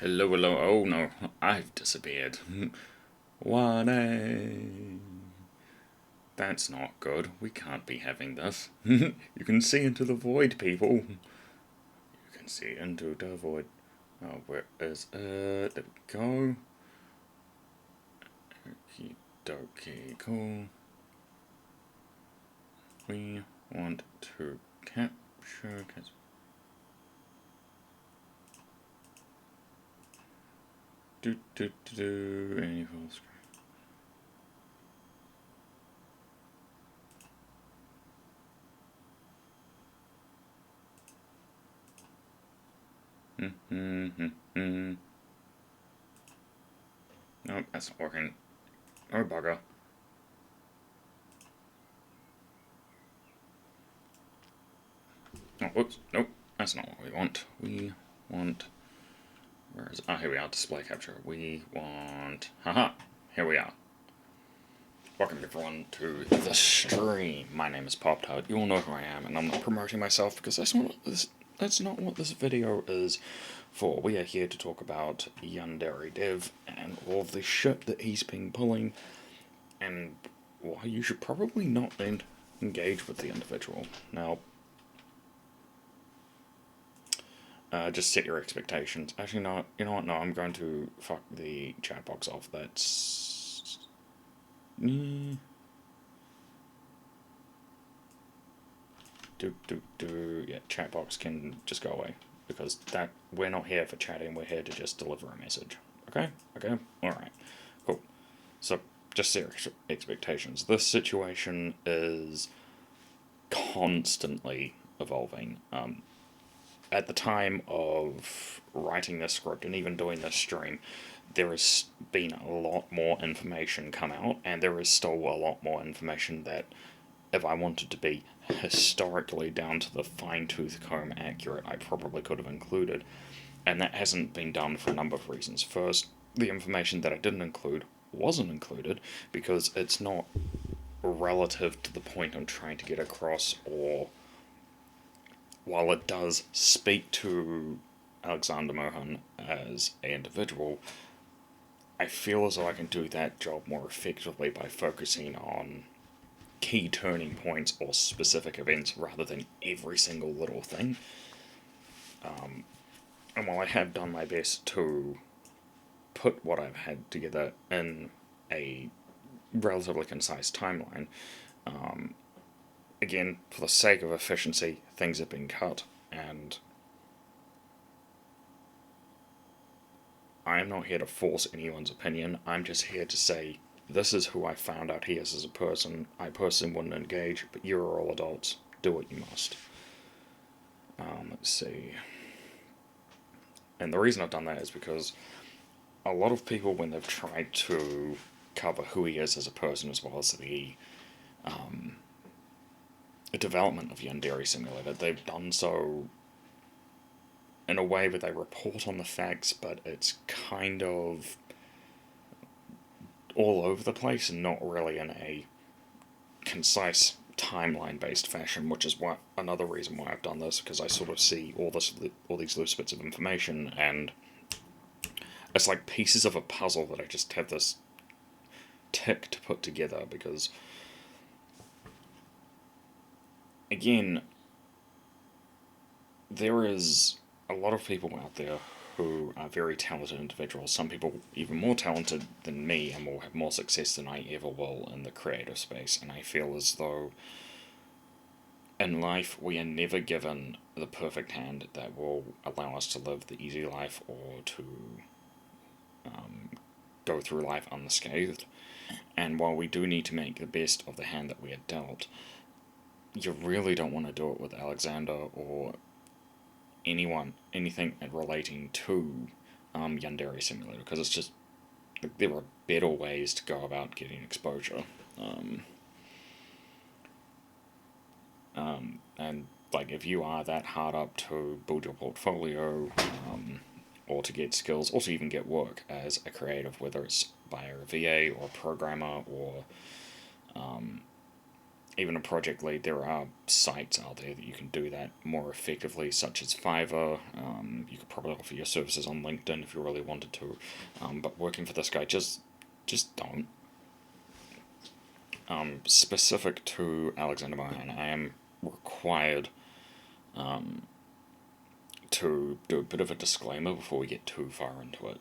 Hello, hello. Oh no, I've disappeared. Yandere. That's not good. We can't be having this. You can see into the void, people. You can see into the void. Oh, where is it? There we go. Okie dokie, cool. We want to capture. Any full screen. Nope, that's not working. Oh, bugger. Oh, whoops. Nope, that's not what we want. We want... Where is it? Ah, here we are, display capture. We want... Haha, here we are. Welcome everyone to the stream. My name is Pop-Tart. You all know who I am, and I'm not promoting myself because that's not what this video is for. We are here to talk about YandereDev and all of the shit that he's been pulling, and why you should probably not engage with the individual. Now, just set your expectations. Actually, no, you know what? No, I'm going to fuck the chat box off. That's... Yeah, chat box can just go away. Because we're not here for chatting, we're here to just deliver a message. Okay? Okay? Alright. Cool. So, just set your expectations. This situation is constantly evolving. At the time of writing this script and even doing this stream, there has been a lot more information come out, and there is still a lot more information that, if I wanted to be historically down to the fine-tooth comb accurate, I probably could have included, and that hasn't been done for a number of reasons. First, the information that I didn't include wasn't included because it's not relative to the point I'm trying to get across, or while it does speak to Alexander Mohan as an individual, I feel as though I can do that job more effectively by focusing on key turning points or specific events rather than every single little thing. And while I have done my best to put what I've had together in a relatively concise timeline, again, for the sake of efficiency, things have been cut, and I am not here to force anyone's opinion. I'm just here to say, this is who I found out he is as a person. I personally wouldn't engage, but you're all adults. Do what you must. Let's see. And the reason I've done that is because a lot of people, when they've tried to cover who he is as a person as well as the development of Yandere Simulator, they've done so in a way where they report on the facts, but it's kind of all over the place and not really in a concise timeline-based fashion, which is another reason why I've done this, because I sort of see all these loose bits of information, and it's like pieces of a puzzle that I just have this tick to put together, because, again, there is a lot of people out there who are very talented individuals, some people even more talented than me and will have more success than I ever will in the creative space, and I feel as though in life we are never given the perfect hand that will allow us to live the easy life or to go through life unscathed. And while we do need to make the best of the hand that we are dealt, you really don't want to do it with Alexander or anything relating to Yandere Simulator, because it's just, there are better ways to go about getting exposure. And like, if you are that hard up to build your portfolio, or to get skills, or to even get work as a creative, whether it's by a VA or a programmer or even a project lead, there are sites out there that you can do that more effectively, such as Fiverr. You could probably offer your services on LinkedIn if you really wanted to, but working for this guy, just don't. Specific to Alexander Mohan, I am required to do a bit of a disclaimer before we get too far into it.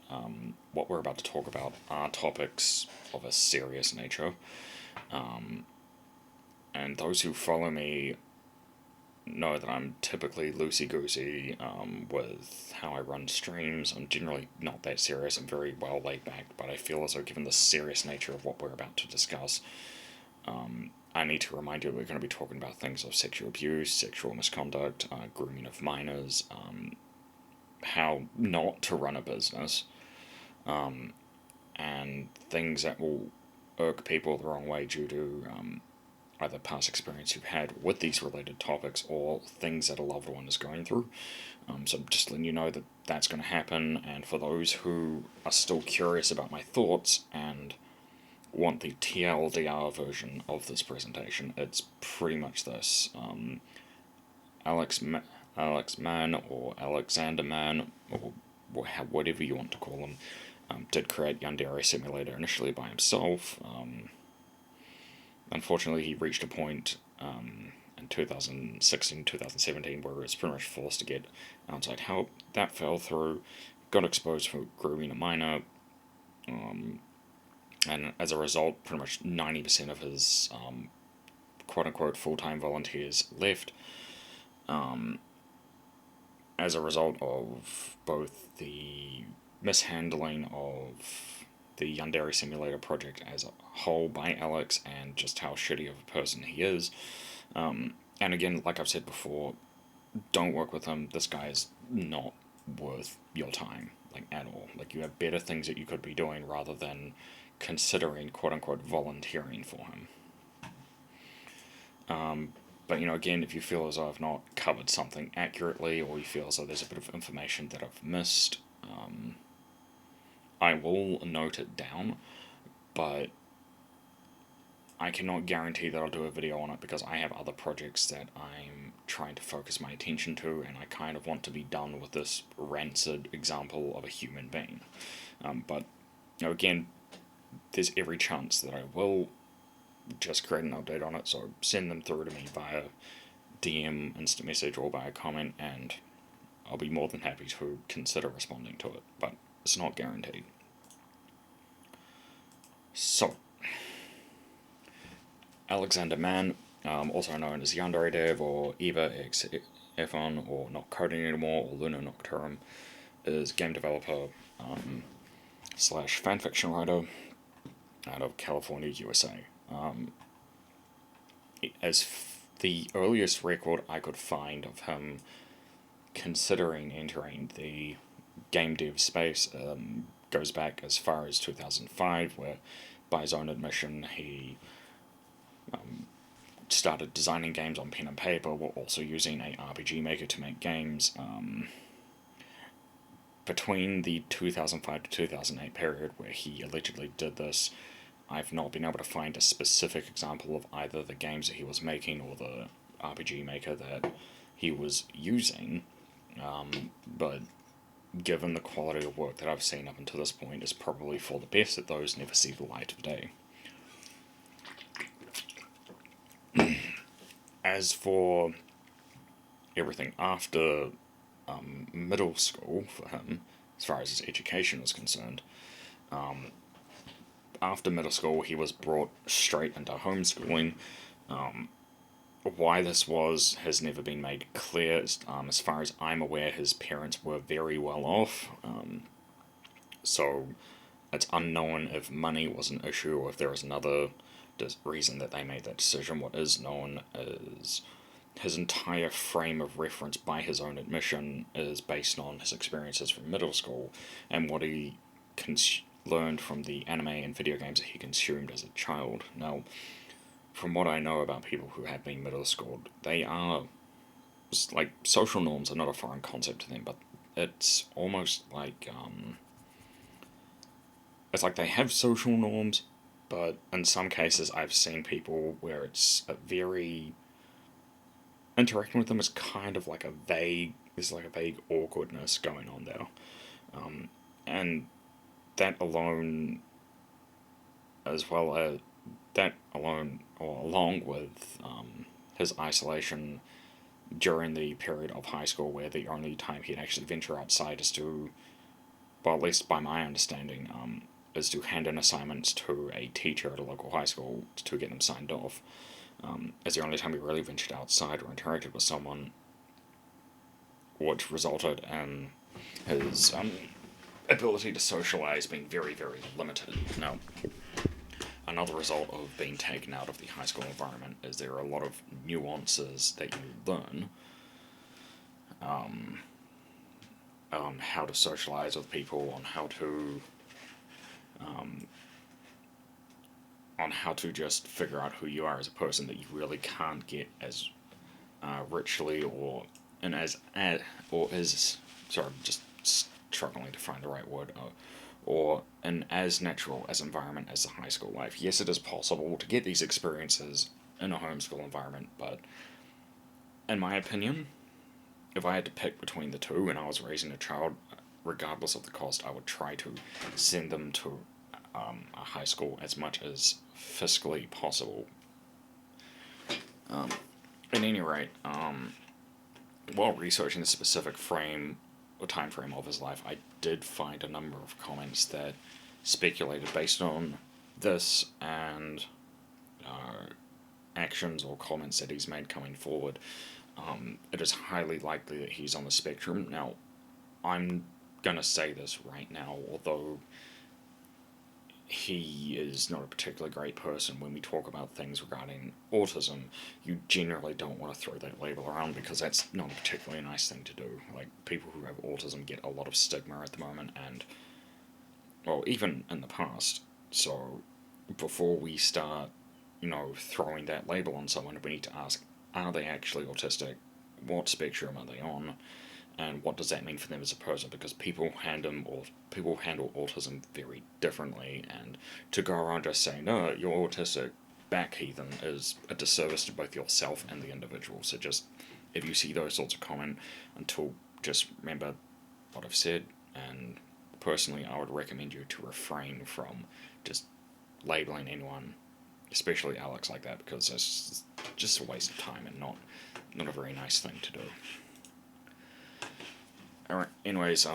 What we're about to talk about are topics of a serious nature. And those who follow me know that I'm typically loosey-goosey with how I run streams. I'm generally not that serious. I'm very well laid back, but I feel as though given the serious nature of what we're about to discuss, I need to remind you that we're going to be talking about things of sexual abuse, sexual misconduct, grooming of minors, how not to run a business, and things that will irk people the wrong way due to either past experience you've had with these related topics or things that a loved one is going through. So just letting you know that that's going to happen, and for those who are still curious about my thoughts and want the TLDR version of this presentation, it's pretty much this. Alex Mann, or Alexander Mann, or whatever you want to call him, did create Yandere Simulator initially by himself. Unfortunately, he reached a point in 2016, 2017 where he was pretty much forced to get outside help. That fell through, got exposed for grooming a minor, and as a result, pretty much 90% of his quote-unquote full-time volunteers left, as a result of both the mishandling of the Yandere Simulator project as a whole by Alex, and just how shitty of a person he is. And again, like I've said before, don't work with him. This guy is not worth your time, like, at all. Like, you have better things that you could be doing rather than considering quote-unquote volunteering for him. But, again, if you feel as though I've not covered something accurately, or you feel as though there's a bit of information that I've missed, I will note it down, but I cannot guarantee that I'll do a video on it because I have other projects that I'm trying to focus my attention to, and I kind of want to be done with this rancid example of a human being. But, again, there's every chance that I will just create an update on it, so send them through to me via DM, instant message, or by a comment, and I'll be more than happy to consider responding to it, but it's not guaranteed. So, Alexander Mann, also known as YandereDev or Eva X F1, or Not Coding Anymore, or Luna Nocturum, is game developer slash fanfiction writer out of California, USA. As the earliest record I could find of him considering entering the game dev space goes back as far as 2005, where, by his own admission, he started designing games on pen and paper while also using a RPG Maker to make games. Between the 2005 to 2008 period where he allegedly did this, I've not been able to find a specific example of either the games that he was making or the RPG Maker that he was using, but given the quality of work that I've seen up until this point, is probably for the best that those never see the light of day. As for everything after middle school for him, as far as his education was concerned, after middle school he was brought straight into homeschooling. Why this was has never been made clear. As far as I'm aware, his parents were very well off, so it's unknown if money was an issue or if there was another reason that they made that decision. What is known is his entire frame of reference, by his own admission, is based on his experiences from middle school and what he learned from the anime and video games that he consumed as a child. Now, from what I know about people who have been middle schooled, they are, like, social norms are not a foreign concept to them, but it's almost like, it's like they have social norms, but in some cases I've seen people where it's a very... interacting with them is kind of like a vague... there's like a vague awkwardness going on there. And that alone, as well as... that alone, or along with his isolation during the period of high school where the only time he'd actually venture outside is to... well, at least by my understanding, is to hand in assignments to a teacher at a local high school to get them signed off. As the only time he really ventured outside or interacted with someone, which resulted in his ability to socialize being very, very limited. Now, another result of being taken out of the high school environment is there are a lot of nuances that you learn on how to socialize with people, on how to just figure out who you are as a person that you really can't get as richly or in as sorry, I'm just struggling to find the right word, or an as natural as environment as the high school life. Yes, it is possible to get these experiences in a homeschool environment, but in my opinion, if I had to pick between the two and I was raising a child, regardless of the cost, I would try to send them to a high school as much as fiscally possible. At any rate, while researching the specific frame or time frame of his life, I did find a number of comments that speculated based on this and actions or comments that he's made coming forward. It is highly likely that he's on the spectrum. Now, I'm gonna say this right now, although he is not a particularly great person when we talk about things regarding autism, you generally don't want to throw that label around because that's not a particularly nice thing to do. Like, people who have autism get a lot of stigma at the moment, and, well, even in the past. So, before we start, throwing that label on someone, we need to ask, are they actually autistic? What spectrum are they on? And what does that mean for them as a person? Because people handle autism very differently, and to go around just saying, no, you're autistic, back heathen, is a disservice to both yourself and the individual. So just, if you see those sorts of comments, just remember what I've said, and personally I would recommend you to refrain from just labeling anyone, especially Alex, like that, because it's just a waste of time and not a very nice thing to do. Alright, anyways,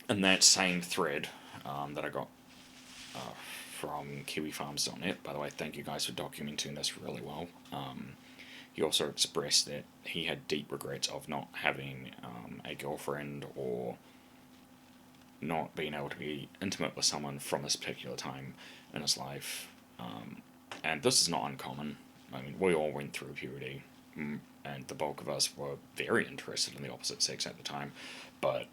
in that same thread that I got from KiwiFarms.net, by the way, thank you guys for documenting this really well. He also expressed that he had deep regrets of not having a girlfriend or not being able to be intimate with someone from this particular time in his life. And this is not uncommon. I mean, we all went through puberty, and the bulk of us were very interested in the opposite sex at the time, but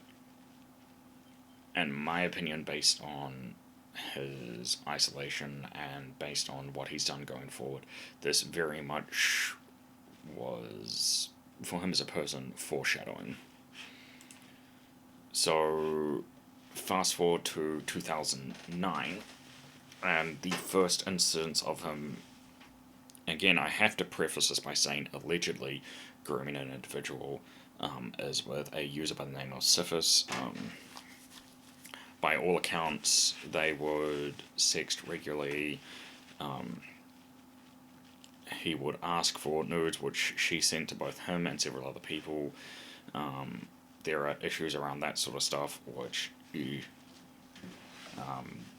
in my opinion, based on his isolation and based on what he's done going forward, this very much was, for him as a person, foreshadowing. So, fast forward to 2009, and the first instance of him... Again, I have to preface this by saying allegedly grooming an individual is with a user by the name of Syphis. By all accounts, they would sext regularly. He would ask for nudes, which she sent to both him and several other people. There are issues around that sort of stuff, which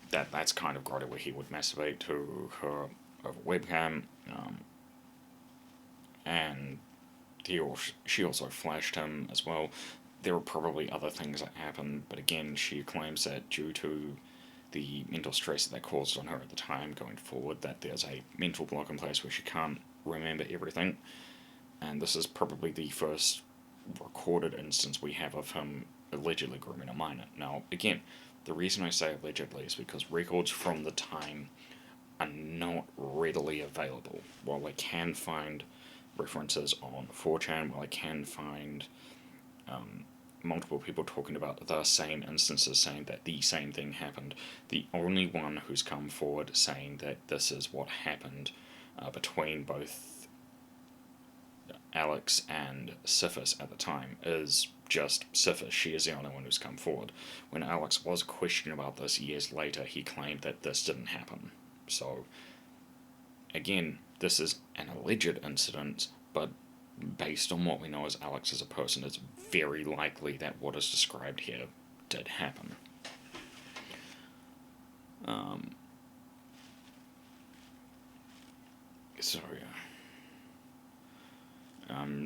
that's kind of grotty, where he would masturbate to her over webcam, and she also flashed him as well. There were probably other things that happened, but again, she claims that due to the mental stress that caused on her at the time going forward, that there's a mental block in place where she can't remember everything, and this is probably the first recorded instance we have of him allegedly grooming a minor. Now, again, the reason I say allegedly is because records from the time are not readily available. While I can find references on 4chan, while I can find multiple people talking about the same instances, saying that the same thing happened. The only one who's come forward saying that this is what happened between both Alex and Syphis at the time is just Syphis. She is the only one who's come forward. When Alex was questioned about this years later, he claimed that this didn't happen. So, again, this is an alleged incident, but based on what we know as Alex as a person, it's very likely that what is described here did happen.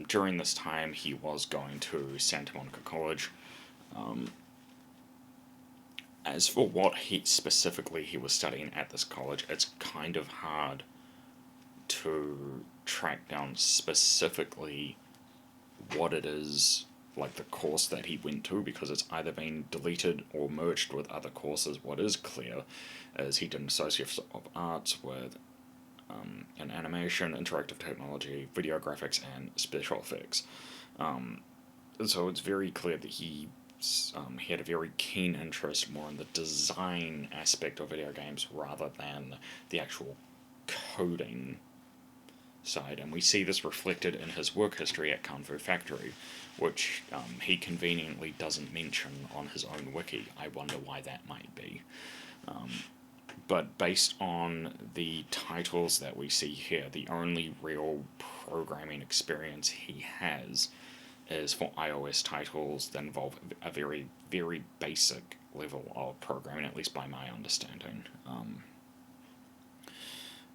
During this time, he was going to Santa Monica College. As for what he was studying at this college, it's kind of hard to track down specifically what it is, like the course that he went to, because it's either been deleted or merged with other courses. What is clear is he did an Associate of Arts with in animation, interactive technology, video graphics, and special effects. So it's very clear that he had a very keen interest more in the design aspect of video games rather than the actual coding side, and we see this reflected in his work history at Kung Fu Factory, which he conveniently doesn't mention on his own wiki. I wonder why that might be. But based on the titles that we see here, the only real programming experience he has is for iOS titles that involve a very, very basic level of programming, at least by my understanding.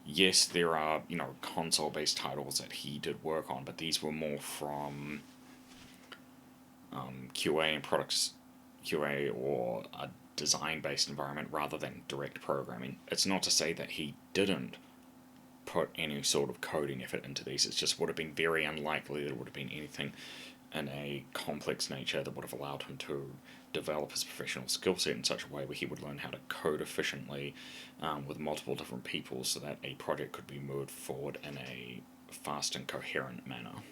Yes, there are, console-based titles that he did work on, but these were more from QA and products QA or a design-based environment rather than direct programming. It's not to say that he didn't put any sort of coding effort into these. It just would have been very unlikely that it would have been anything in a complex nature that would have allowed him to develop his professional skill set in such a way where he would learn how to code efficiently with multiple different people so that a project could be moved forward in a fast and coherent manner.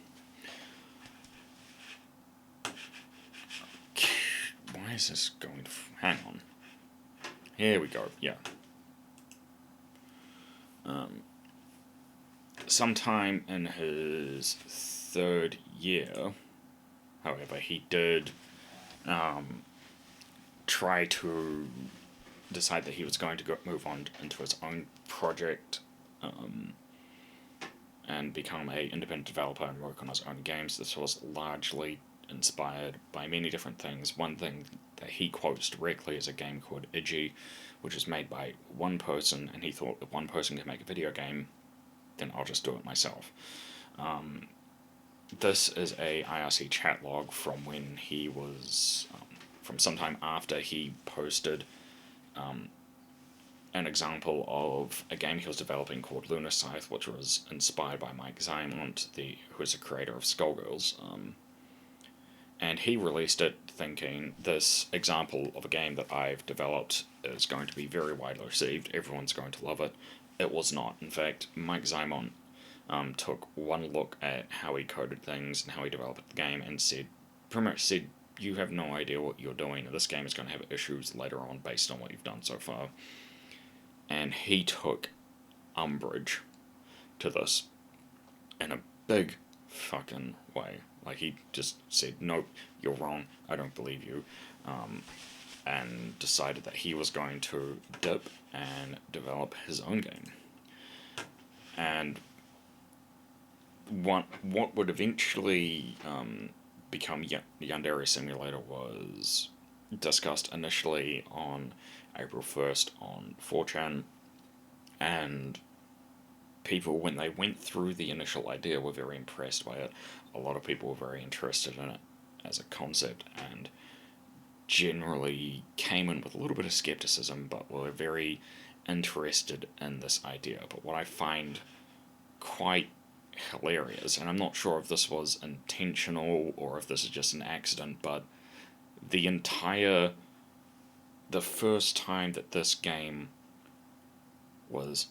Why is this going to... Hang on. Here we go, yeah. Sometime in his third year, however, he did try to decide that he was going to move on into his own project and become an independent developer and work on his own games. This was largely inspired by many different things. One thing that he quotes directly is a game called Iggy, which was made by one person, and he thought if one person can make a video game, then I'll just do it myself. This is a IRC chat log from when he was, from sometime after he posted an example of a game he was developing called Lunar Scythe, which was inspired by Mike Zymont, who is the creator of Skullgirls. And he released it thinking, this example of a game that I've developed is going to be very widely received, everyone's going to love it. It was not. In fact, Mike Zymont took one look at how he coded things and how he developed the game and pretty much said, you have no idea what you're doing, this game is going to have issues later on based on what you've done so far. And he took umbrage to this in a big fucking way. Like, he just said, nope, you're wrong, I don't believe you, and decided that he was going to dip and develop his own game. And what would eventually become Yandere Simulator was discussed initially on April 1st on 4chan, and people, when they went through the initial idea, were very impressed by it. A lot of people were very interested in it as a concept, and generally came in with a little bit of skepticism, but were very interested in this idea. But what I find quite hilarious, and I'm not sure if this was intentional or if this is just an accident, but the first time that this game was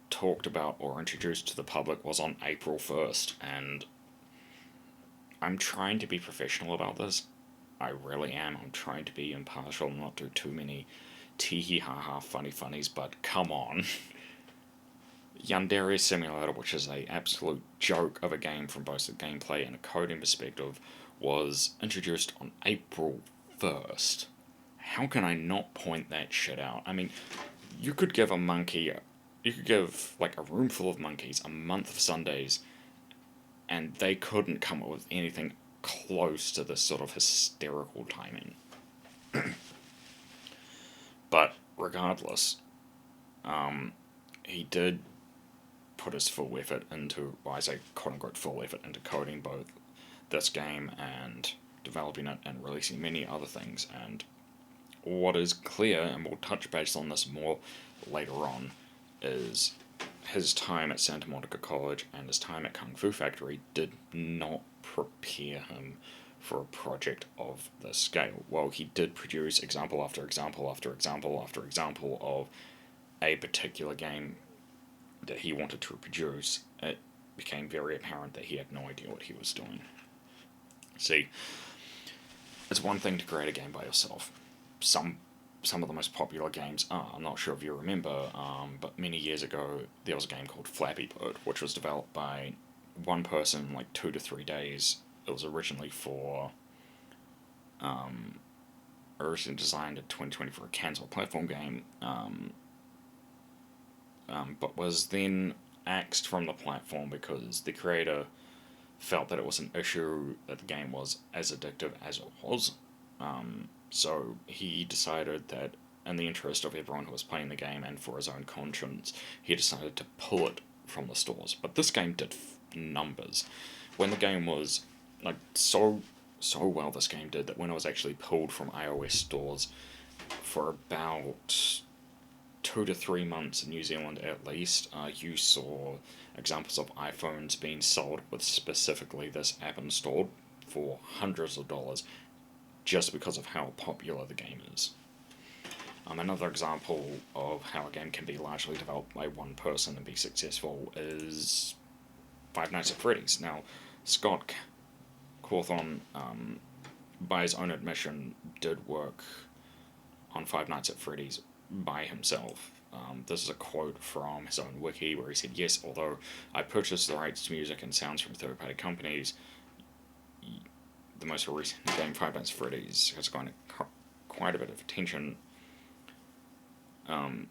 talked about or introduced to the public was on April 1st, and I'm trying to be professional about this. I really am. I'm trying to be impartial and not do too many tee ha ha funny funnies, but come on. Yandere Simulator, which is a absolute joke of a game from both the gameplay and a coding perspective, was introduced on April 1st. How can I not point that shit out? I mean, you could give like a room full of monkeys a month of Sundays, and they couldn't come up with anything close to this sort of hysterical timing. But regardless, he did put his full effort into, well, I say quote unquote full effort into coding both this game and developing it and releasing many other things. And what is clear, and we'll touch base on this more later on, is his time at Santa Monica College and his time at Kung Fu Factory did not prepare him for a project of this scale. While he did produce example after example after example after example of a particular game that he wanted to produce, it became very apparent that he had no idea what he was doing. See, it's one thing to create a game by yourself. Some of the most popular games are, I'm not sure if you remember, but many years ago there was a game called Flappy Bird, which was developed by one person in like 2 to 3 days. It was originally designed in 2020 for a cancelled platform game, but was then axed from the platform because the creator felt that it was an issue that the game was as addictive as it was. So he decided that in the interest of everyone who was playing the game and for his own conscience, he decided to pull it from the stores. But this game did numbers. When the game was like so well, this game did that when it was actually pulled from iOS stores for about 2 to 3 months in New Zealand at least, you saw examples of iPhones being sold with specifically this app installed for hundreds of dollars, just because of how popular the game is. Another example of how a game can be largely developed by one person and be successful is Five Nights at Freddy's. Now, Scott Cawthon, by his own admission, did work on Five Nights at Freddy's by himself. This is a quote from his own wiki where he said, "Yes, although I purchased the rights to music and sounds from third-party companies, the most recent game, Five Nights at Freddy's, has gotten quite a bit of attention, and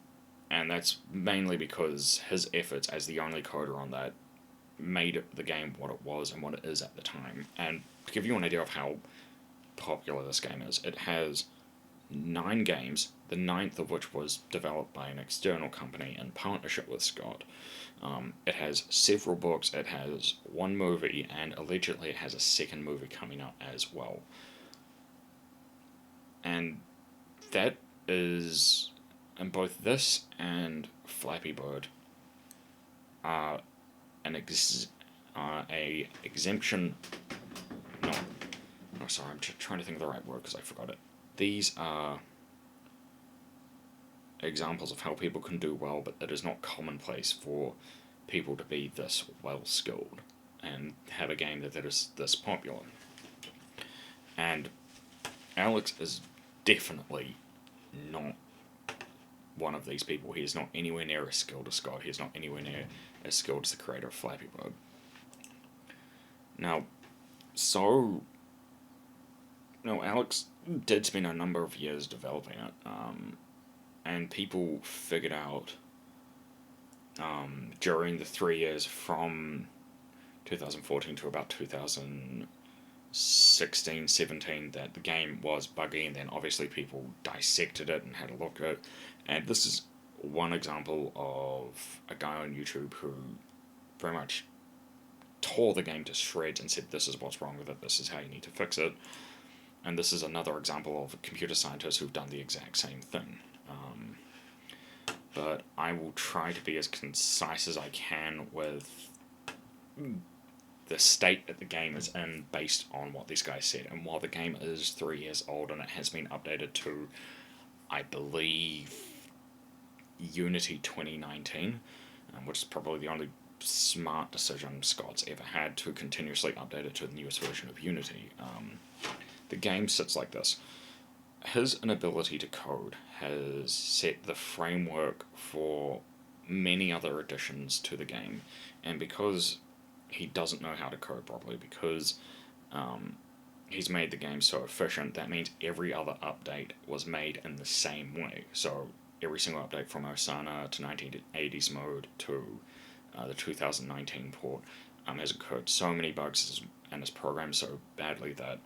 that's mainly because his efforts as the only coder on that made the game what it was and what it is at the time." And to give you an idea of how popular this game is, it has 9 games, the 9th of which was developed by an external company in partnership with Scott. It has several books, it has 1 movie, and allegedly it has a 2nd movie coming out as well. And that is, and both this and Flappy Bird are a exemption. No, sorry, I'm trying to think of the right word because I forgot it. These are examples of how people can do well, but it is not commonplace for people to be this well skilled and have a game that is this popular. And Alex is definitely not one of these people. He is not anywhere near as skilled as Scott. He is not anywhere near as skilled as the creator of Flappy Bird. Now, Alex did spend a number of years developing it, and people figured out during the 3 years from 2014 to about 2016-17 that the game was buggy, and then obviously people dissected it and had a look at it. And this is one example of a guy on YouTube who very much tore the game to shreds and said, "This is what's wrong with it, this is how you need to fix it." And this is another example of computer scientists who've done the exact same thing. But I will try to be as concise as I can with the state that the game is in based on what these guys said. And while the game is 3 years old and it has been updated to, I believe, Unity 2019, which is probably the only smart decision Scott's ever had, to continuously update it to the newest version of Unity. the game sits like this. His inability to code has set the framework for many other additions to the game, and because he doesn't know how to code properly, because he's made the game so efficient, that means every other update was made in the same way. So every single update from Osana to 1980s mode to the 2019 port has incurred so many bugs and is programmed so badly that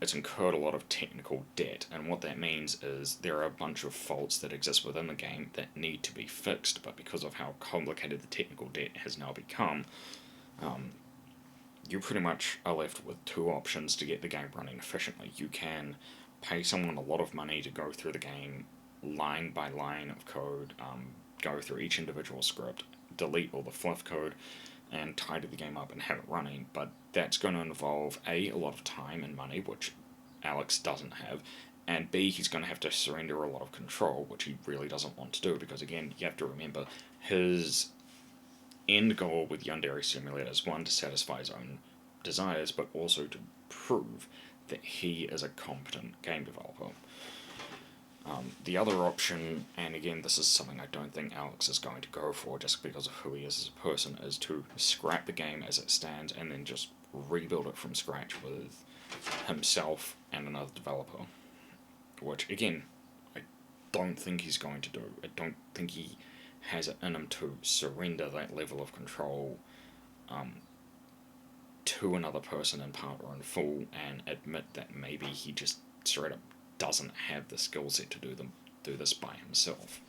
it's incurred a lot of technical debt. And what that means is there are a bunch of faults that exist within the game that need to be fixed, but because of how complicated the technical debt has now become, you pretty much are left with two options to get the game running efficiently. You can pay someone a lot of money to go through the game line by line of code, go through each individual script, delete all the fluff code, and tidy the game up and have it running, but that's going to involve A, a lot of time and money, which Alex doesn't have, and B, he's going to have to surrender a lot of control, which he really doesn't want to do, because again, you have to remember, his end goal with Yandere Simulator is, one, to satisfy his own desires, but also to prove that he is a competent game developer. The other option, and again this is something I don't think Alex is going to go for just because of who he is as a person, is to scrap the game as it stands and then just rebuild it from scratch with himself and another developer. Which, again, I don't think he's going to do. I don't think he has it in him to surrender that level of control to another person in part or in full, and admit that maybe he just straight up doesn't have the skill set to do this by himself.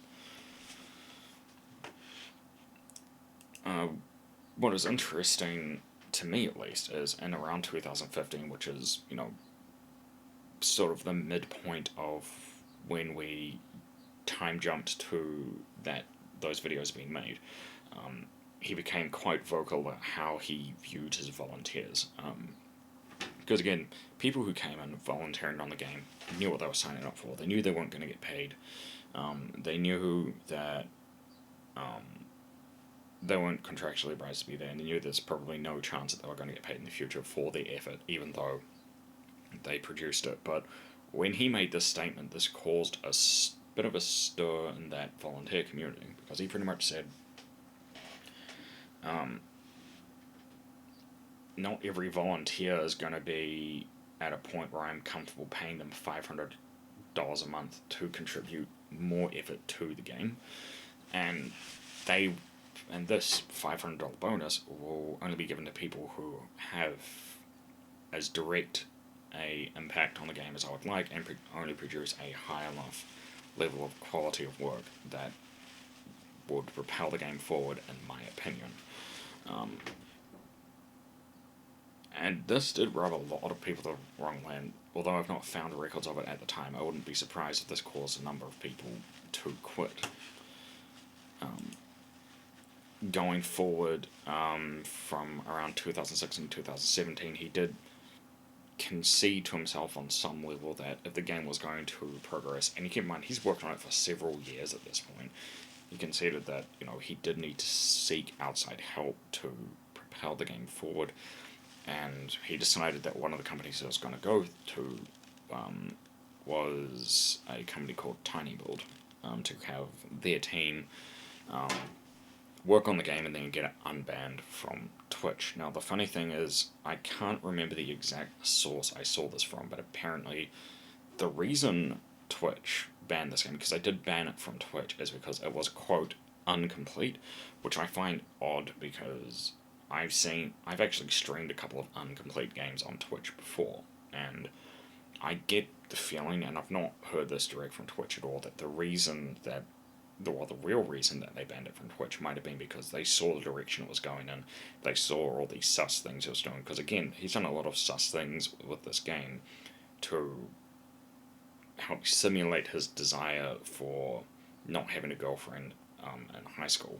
What is interesting, to me at least, is in around 2015, which is, sort of the midpoint of when we time jumped to those videos being made, he became quite vocal about how he viewed his volunteers. Because again, people who came in volunteering on the game knew what they were signing up for. They knew they weren't going to get paid. They knew that they weren't contractually obliged to be there, and they knew there's probably no chance that they were going to get paid in the future for their effort, even though they produced it. But when he made this statement, this caused a bit of a stir in that volunteer community, because he pretty much said, not every volunteer is going to be at a point where I'm comfortable paying them $500 a month to contribute more effort to the game, and this $500 bonus will only be given to people who have as direct a impact on the game as I would like, and only produce a high enough level of quality of work that would propel the game forward, in my opinion. And this did rub a lot of people the wrong way, and although I've not found records of it at the time, I wouldn't be surprised if this caused a number of people to quit. Going forward, from around 2016 to 2017, he did concede to himself on some level that if the game was going to progress, and you keep in mind, he's worked on it for several years at this point, he conceded that, he did need to seek outside help to propel the game forward, and he decided that one of the companies he was going to go to was a company called TinyBuild, to have their team work on the game and then get it unbanned from Twitch. Now, the funny thing is, I can't remember the exact source I saw this from, but apparently the reason Twitch banned this game, because I did ban it from Twitch, is because it was, quote, incomplete, which I find odd, because I've actually streamed a couple of incomplete games on Twitch before, and I get the feeling, and I've not heard this direct from Twitch at all, that the real reason that they banned it from Twitch might have been because they saw the direction it was going in. They saw all these sus things he was doing, because again, he's done a lot of sus things with this game to help simulate his desire for not having a girlfriend in high school,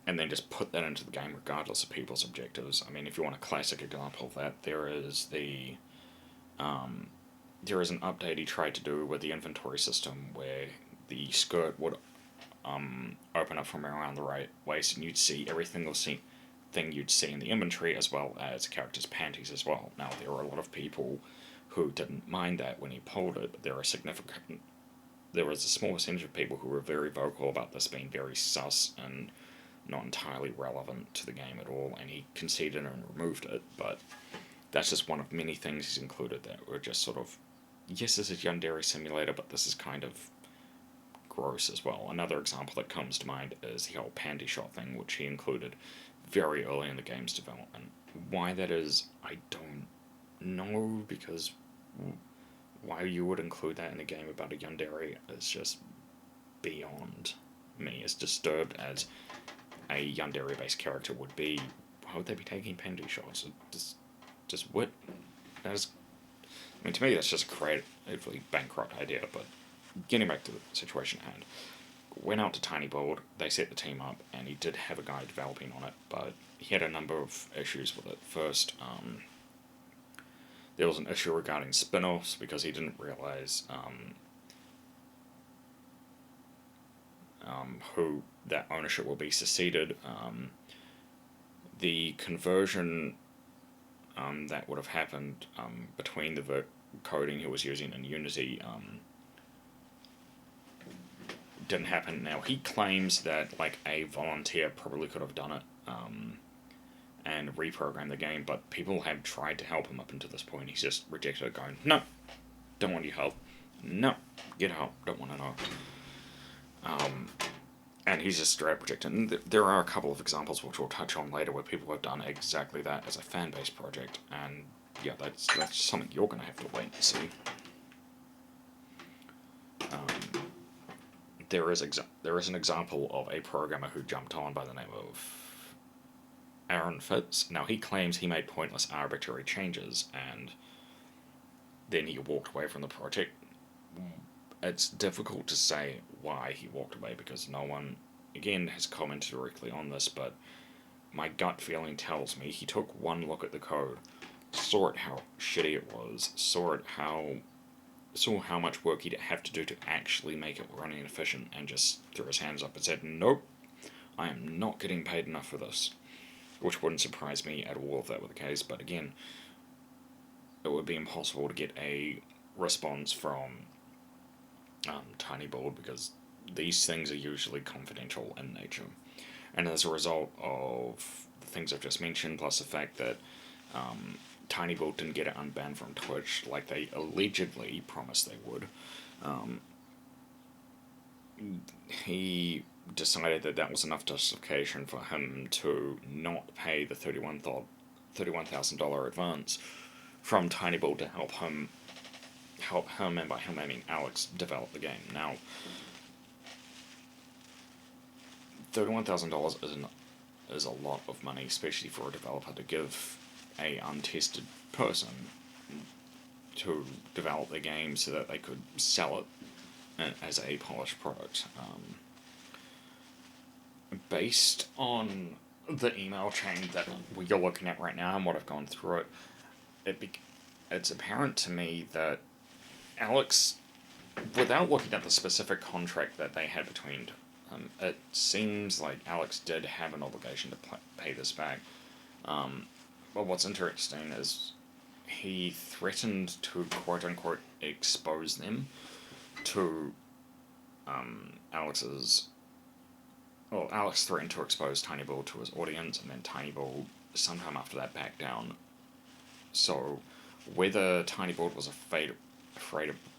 and then just put that into the game regardless of people's objectives. I mean, if you want a classic example of that, there is an update he tried to do with the inventory system where the skirt would open up from around the right waist, and you'd see every thing you'd see in the inventory, as well as characters' panties as well. Now, there are a lot of people who didn't mind that when he pulled it, but there was a small percentage of people who were very vocal about this being very sus and not entirely relevant to the game at all, and he conceded and removed it, but that's just one of many things he's included that were just sort of, yes, this is Yandere Simulator, but this is kind of gross as well. Another example that comes to mind is the whole panty shot thing, which he included very early in the game's development. Why that is, I don't know, because why you would include that in a game about a Yandere is just beyond me. As disturbed as a Yandere-based character would be, why would they be taking panty shots? Just what? That is, I mean, to me, that's just a creatively bankrupt idea, but getting back to the situation at hand. Went out to Tiny Build, they set the team up, and he did have a guy developing on it, but he had a number of issues with it. First, there was an issue regarding spin-offs, because he didn't realize who that ownership will be seceded. The conversion that would have happened between the coding he was using in Unity didn't happen. Now, he claims that like a volunteer probably could have done it and reprogrammed the game, but people have tried to help him up until this point. He's just rejected it, going, no, don't want your help. No, get help, don't want to know. And he's just straight up rejected. And there are a couple of examples which we'll touch on later where people have done exactly that as a fan-based project, and yeah, that's something you're going to have to wait and see. There is an example of a programmer who jumped on by the name of Aaron Fitz. Now, he claims he made pointless, arbitrary changes, and then he walked away from the project. It's difficult to say why he walked away, because no one, again, has commented directly on this, but my gut feeling tells me he took one look at the code, saw how shitty it was, saw how much work he'd have to do to actually make it running and efficient, and just threw his hands up and said, nope, I am not getting paid enough for this. Which wouldn't surprise me at all if that were the case, but again, it would be impossible to get a response from Tiny Build, because these things are usually confidential in nature. And as a result of the things I've just mentioned, plus the fact that Tiny Build didn't get it unbanned from Twitch like they allegedly promised they would, he decided that was enough justification for him to not pay the $31,000 advance from Tiny Build to help him, and by him I mean Alex, develop the game. Now, $31,000 is a lot of money, especially for a developer to give a untested person to develop their game so that they could sell it as a polished product. Based on the email chain that you're looking at right now and what I've gone through it's apparent to me that Alex, without looking at the specific contract that they had between it seems like Alex did have an obligation to pay this back. But what's interesting is he threatened to quote-unquote expose them to Alex's... Well, Alex threatened to expose Tiny Build to his audience, and then Tiny Build, sometime after that, backed down. So, whether Tiny Build was afraid of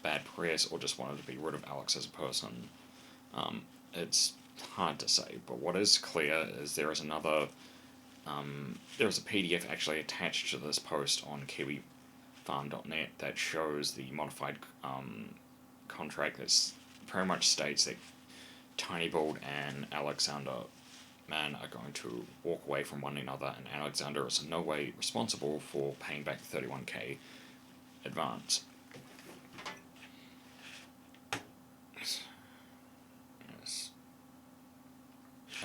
bad press or just wanted to be rid of Alex as a person, it's hard to say. But what is clear is there is another... there is a PDF actually attached to this post on KiwiFarm.net that shows the modified contract that pretty much states that Tiny Build and Alexander Mann are going to walk away from one another, and Alexander is in no way responsible for paying back the $31K advance. Yes.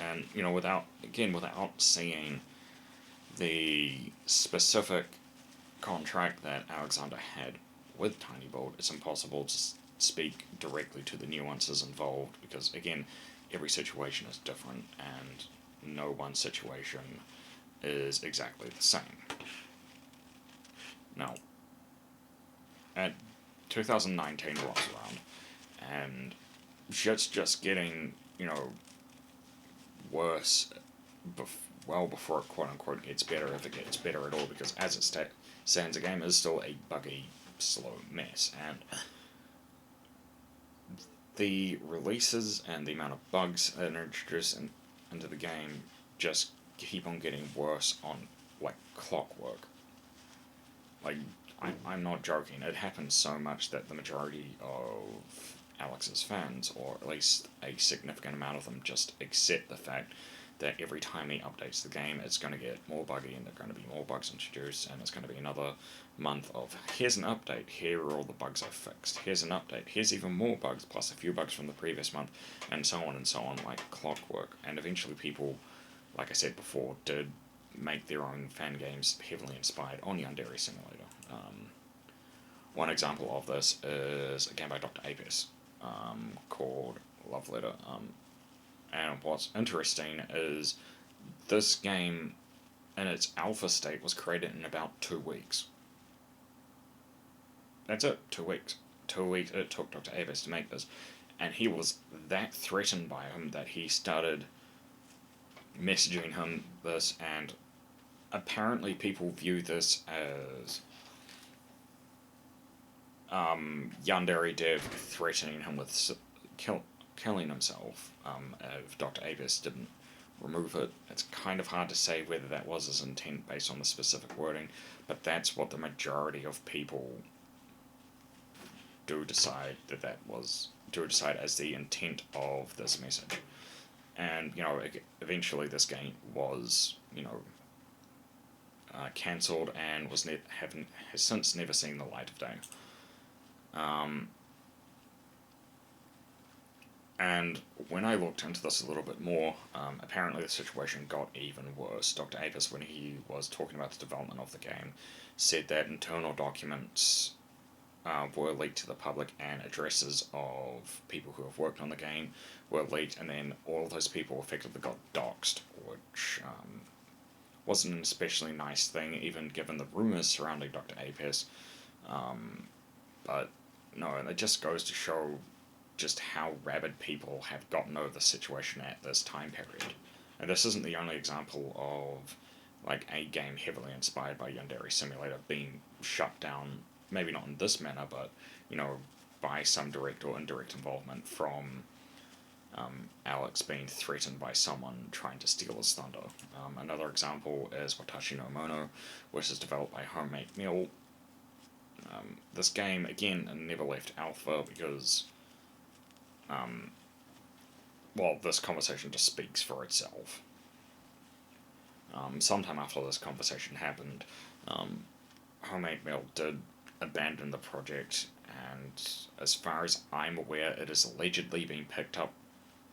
And, you know, without seeing the specific contract that Alexander had with Tiny Build, it's impossible to speak directly to the nuances involved, because again, every situation is different, and no one situation is exactly the same. Now, at 2019 rolls around, and shit's just getting, worse, well before it quote-unquote gets better, if it gets better at all, because as it stands, the game is still a buggy, slow mess, and the releases and the amount of bugs that are introduced into the game just keep on getting worse on, like, clockwork. Like, I'm not joking, it happens so much that the majority of Alex's fans, or at least a significant amount of them, just accept the fact that every time he updates the game, it's going to get more buggy, and there are going to be more bugs introduced, and it's going to be another month of, here's an update, here are all the bugs I've fixed, here's an update, here's even more bugs, plus a few bugs from the previous month, and so on, like clockwork. And eventually people, like I said before, did make their own fan games heavily inspired on Yandere Simulator. One example of this is a game by Dr. Apis, called Love Letter. And what's interesting is this game, in its alpha state, was created in about 2 weeks. That's it, 2 weeks. 2 weeks it took Dr. Apis to make this. And he was that threatened by him that he started messaging him this, and apparently people view this as YandereDev threatening him with killing himself if Dr. Apis didn't remove it. It's kind of hard to say whether that was his intent based on the specific wording, but that's what the majority of people do decide as the intent of this message. And, eventually this game was, cancelled and has since never seen the light of day. And when I looked into this a little bit more, apparently the situation got even worse. Dr. Apis, when he was talking about the development of the game, said that internal documents were leaked to the public, and addresses of people who have worked on the game were leaked, and then all of those people effectively got doxed, which wasn't an especially nice thing, even given the rumours surrounding Dr. Apis. But no, it just goes to show just how rabid people have gotten over the situation at this time period. And this isn't the only example of, like, a game heavily inspired by Yandere Simulator being shut down, maybe not in this manner, but, by some direct or indirect involvement from Alex being threatened by someone trying to steal his thunder. Another example is Watashi no Mono, which is developed by Homemade Meal. This game, again, never left alpha because, this conversation just speaks for itself. Sometime after this conversation happened, Homemade Meal did abandon the project, and as far as I'm aware, it is allegedly being picked up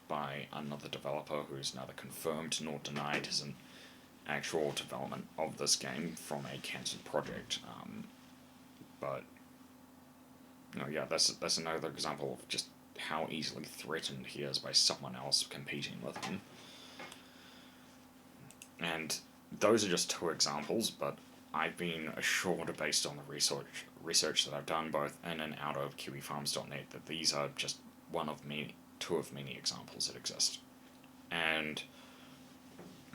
by another developer who's neither confirmed nor denied his actual development of this game from a cancelled project. But that's another example of just how easily threatened he is by someone else competing with him. And those are just 2 examples, but I've been assured, based on the research that I've done both in and out of KiwiFarms.net, that these are just 2 of many examples that exist. And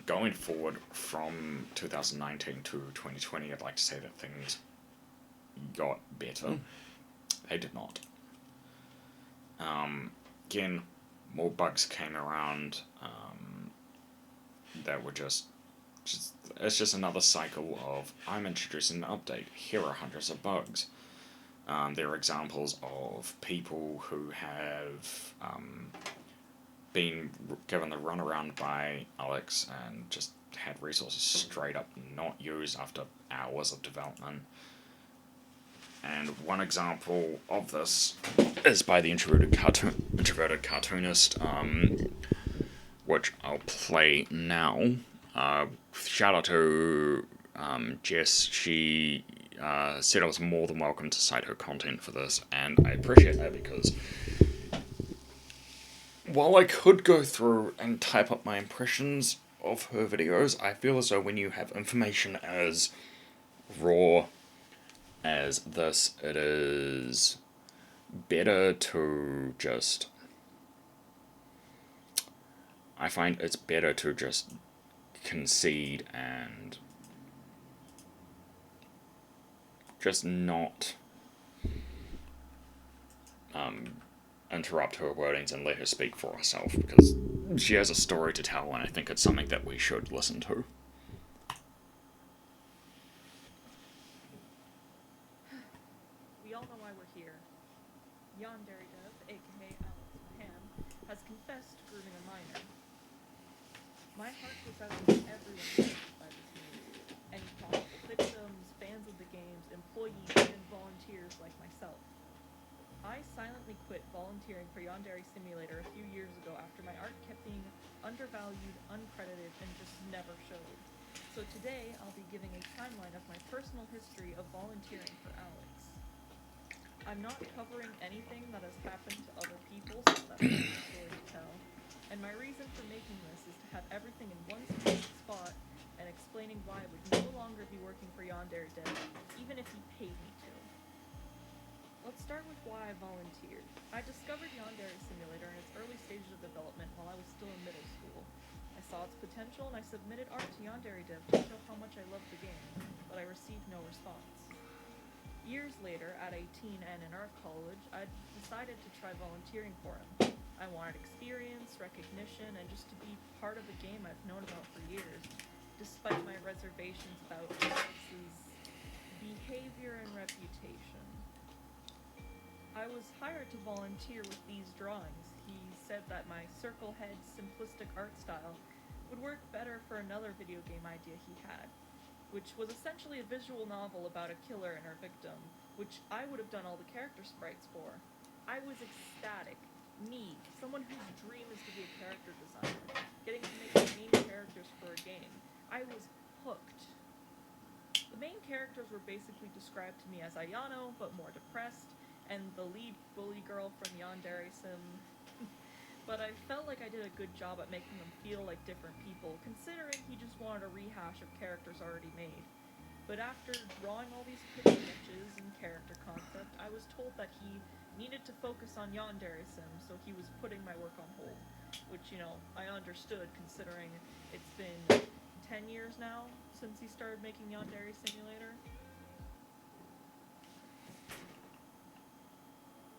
going forward from 2019 to 2020, I'd like to say that things got better. They did not. Again, more bugs came around that were just it's just another cycle of, I'm introducing an update, here are hundreds of bugs. There are examples of people who have been given the runaround by Alex and just had resources straight up not used after hours of development. And one example of this is by the Introverted Cartoonist, which I'll play now. Shout out to Jess. She said I was more than welcome to cite her content for this, and I appreciate that, because while I could go through and type up my impressions of her videos, I feel as though when you have information as raw as this, it is better to just... I find it's better to just concede and just not interrupt her wordings and let her speak for herself, because she has a story to tell, and I think it's something that we should listen to. We all know why we're here. YandereDev, aka Alex Mahan, has confessed to grooming a minor. My heart goes out to everyone affected by this news. Any possible victims, fans of the games, employees, and volunteers like myself. I silently quit volunteering for Yandere Simulator a few years ago after my art kept being undervalued, uncredited, and just never showed. So today, I'll be giving a timeline of my personal history of volunteering for Alex. I'm not covering anything that has happened to other people, since that's not my story to tell. And my reason for making this is to have everything in one specific spot and explaining why I would no longer be working for YandereDev, even if he paid me to. Let's start with why I volunteered. I discovered Yandere Simulator in its early stages of development while I was still in middle school. I saw its potential and I submitted art to YandereDev to show how much I loved the game, but I received no response. Years later, at 18 and in art college, I decided to try volunteering for him. I wanted experience, recognition, and just to be part of a game I've known about for years, despite my reservations about Alex's behavior and reputation. I was hired to volunteer with these drawings. He said that my circle head, simplistic art style would work better for another video game idea he had, which was essentially a visual novel about a killer and her victim, which I would have done all the character sprites for. I was ecstatic. Me, someone whose dream is to be a character designer, getting to make main characters for a game. I was hooked. The main characters were basically described to me as Ayano, but more depressed, and the lead bully girl from Yandere Sim. But I felt like I did a good job at making them feel like different people, considering he just wanted a rehash of characters already made. But after drawing all these pretty images and character concept, I was told that he needed to focus on Yandere Sim, so he was putting my work on hold. Which, I understood, considering it's been 10 years now since he started making Yandere Simulator.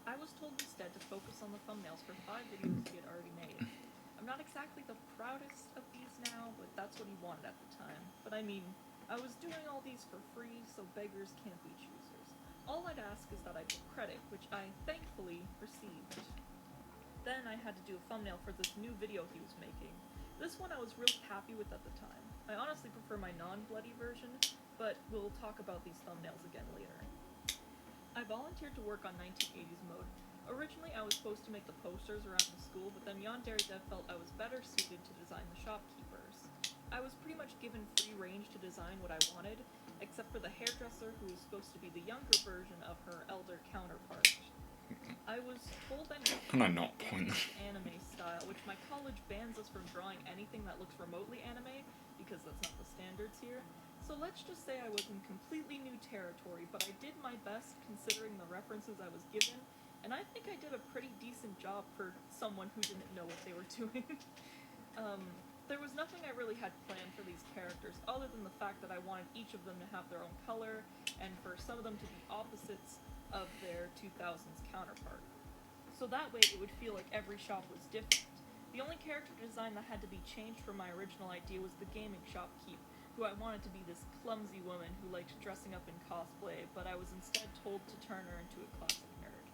I was told instead to focus on the thumbnails for 5 videos he had already made. I'm not exactly the proudest of these now, but that's what he wanted at the time. But I mean, I was doing all these for free, so beggars can't be choosers. All I'd ask is that I get credit, which I thankfully received. Then I had to do a thumbnail for this new video he was making. This one I was really happy with at the time. I honestly prefer my non-bloody version, but we'll talk about these thumbnails again later. I volunteered to work on 1980s mode. Originally, I was supposed to make the posters around the school, but then YandereDev felt I was better suited to design the shopkeepers. I was pretty much given free range to design what I wanted, except for the hairdresser who was supposed to be the younger version of her elder counterpart. I was told I needed anime style, which my college bans us from drawing anything that looks remotely anime, because that's not the standards here. So let's just say I was in completely new territory, but I did my best considering the references I was given, and I think I did a pretty decent job for someone who didn't know what they were doing. There was nothing I really had planned for these characters, other than the fact that I wanted each of them to have their own color, and for some of them to be opposites of their 2000s counterpart. So that way it would feel like every shop was different. The only character design that had to be changed from my original idea was the gaming shopkeep, who I wanted to be this clumsy woman who liked dressing up in cosplay, but I was instead told to turn her into a classic nerd.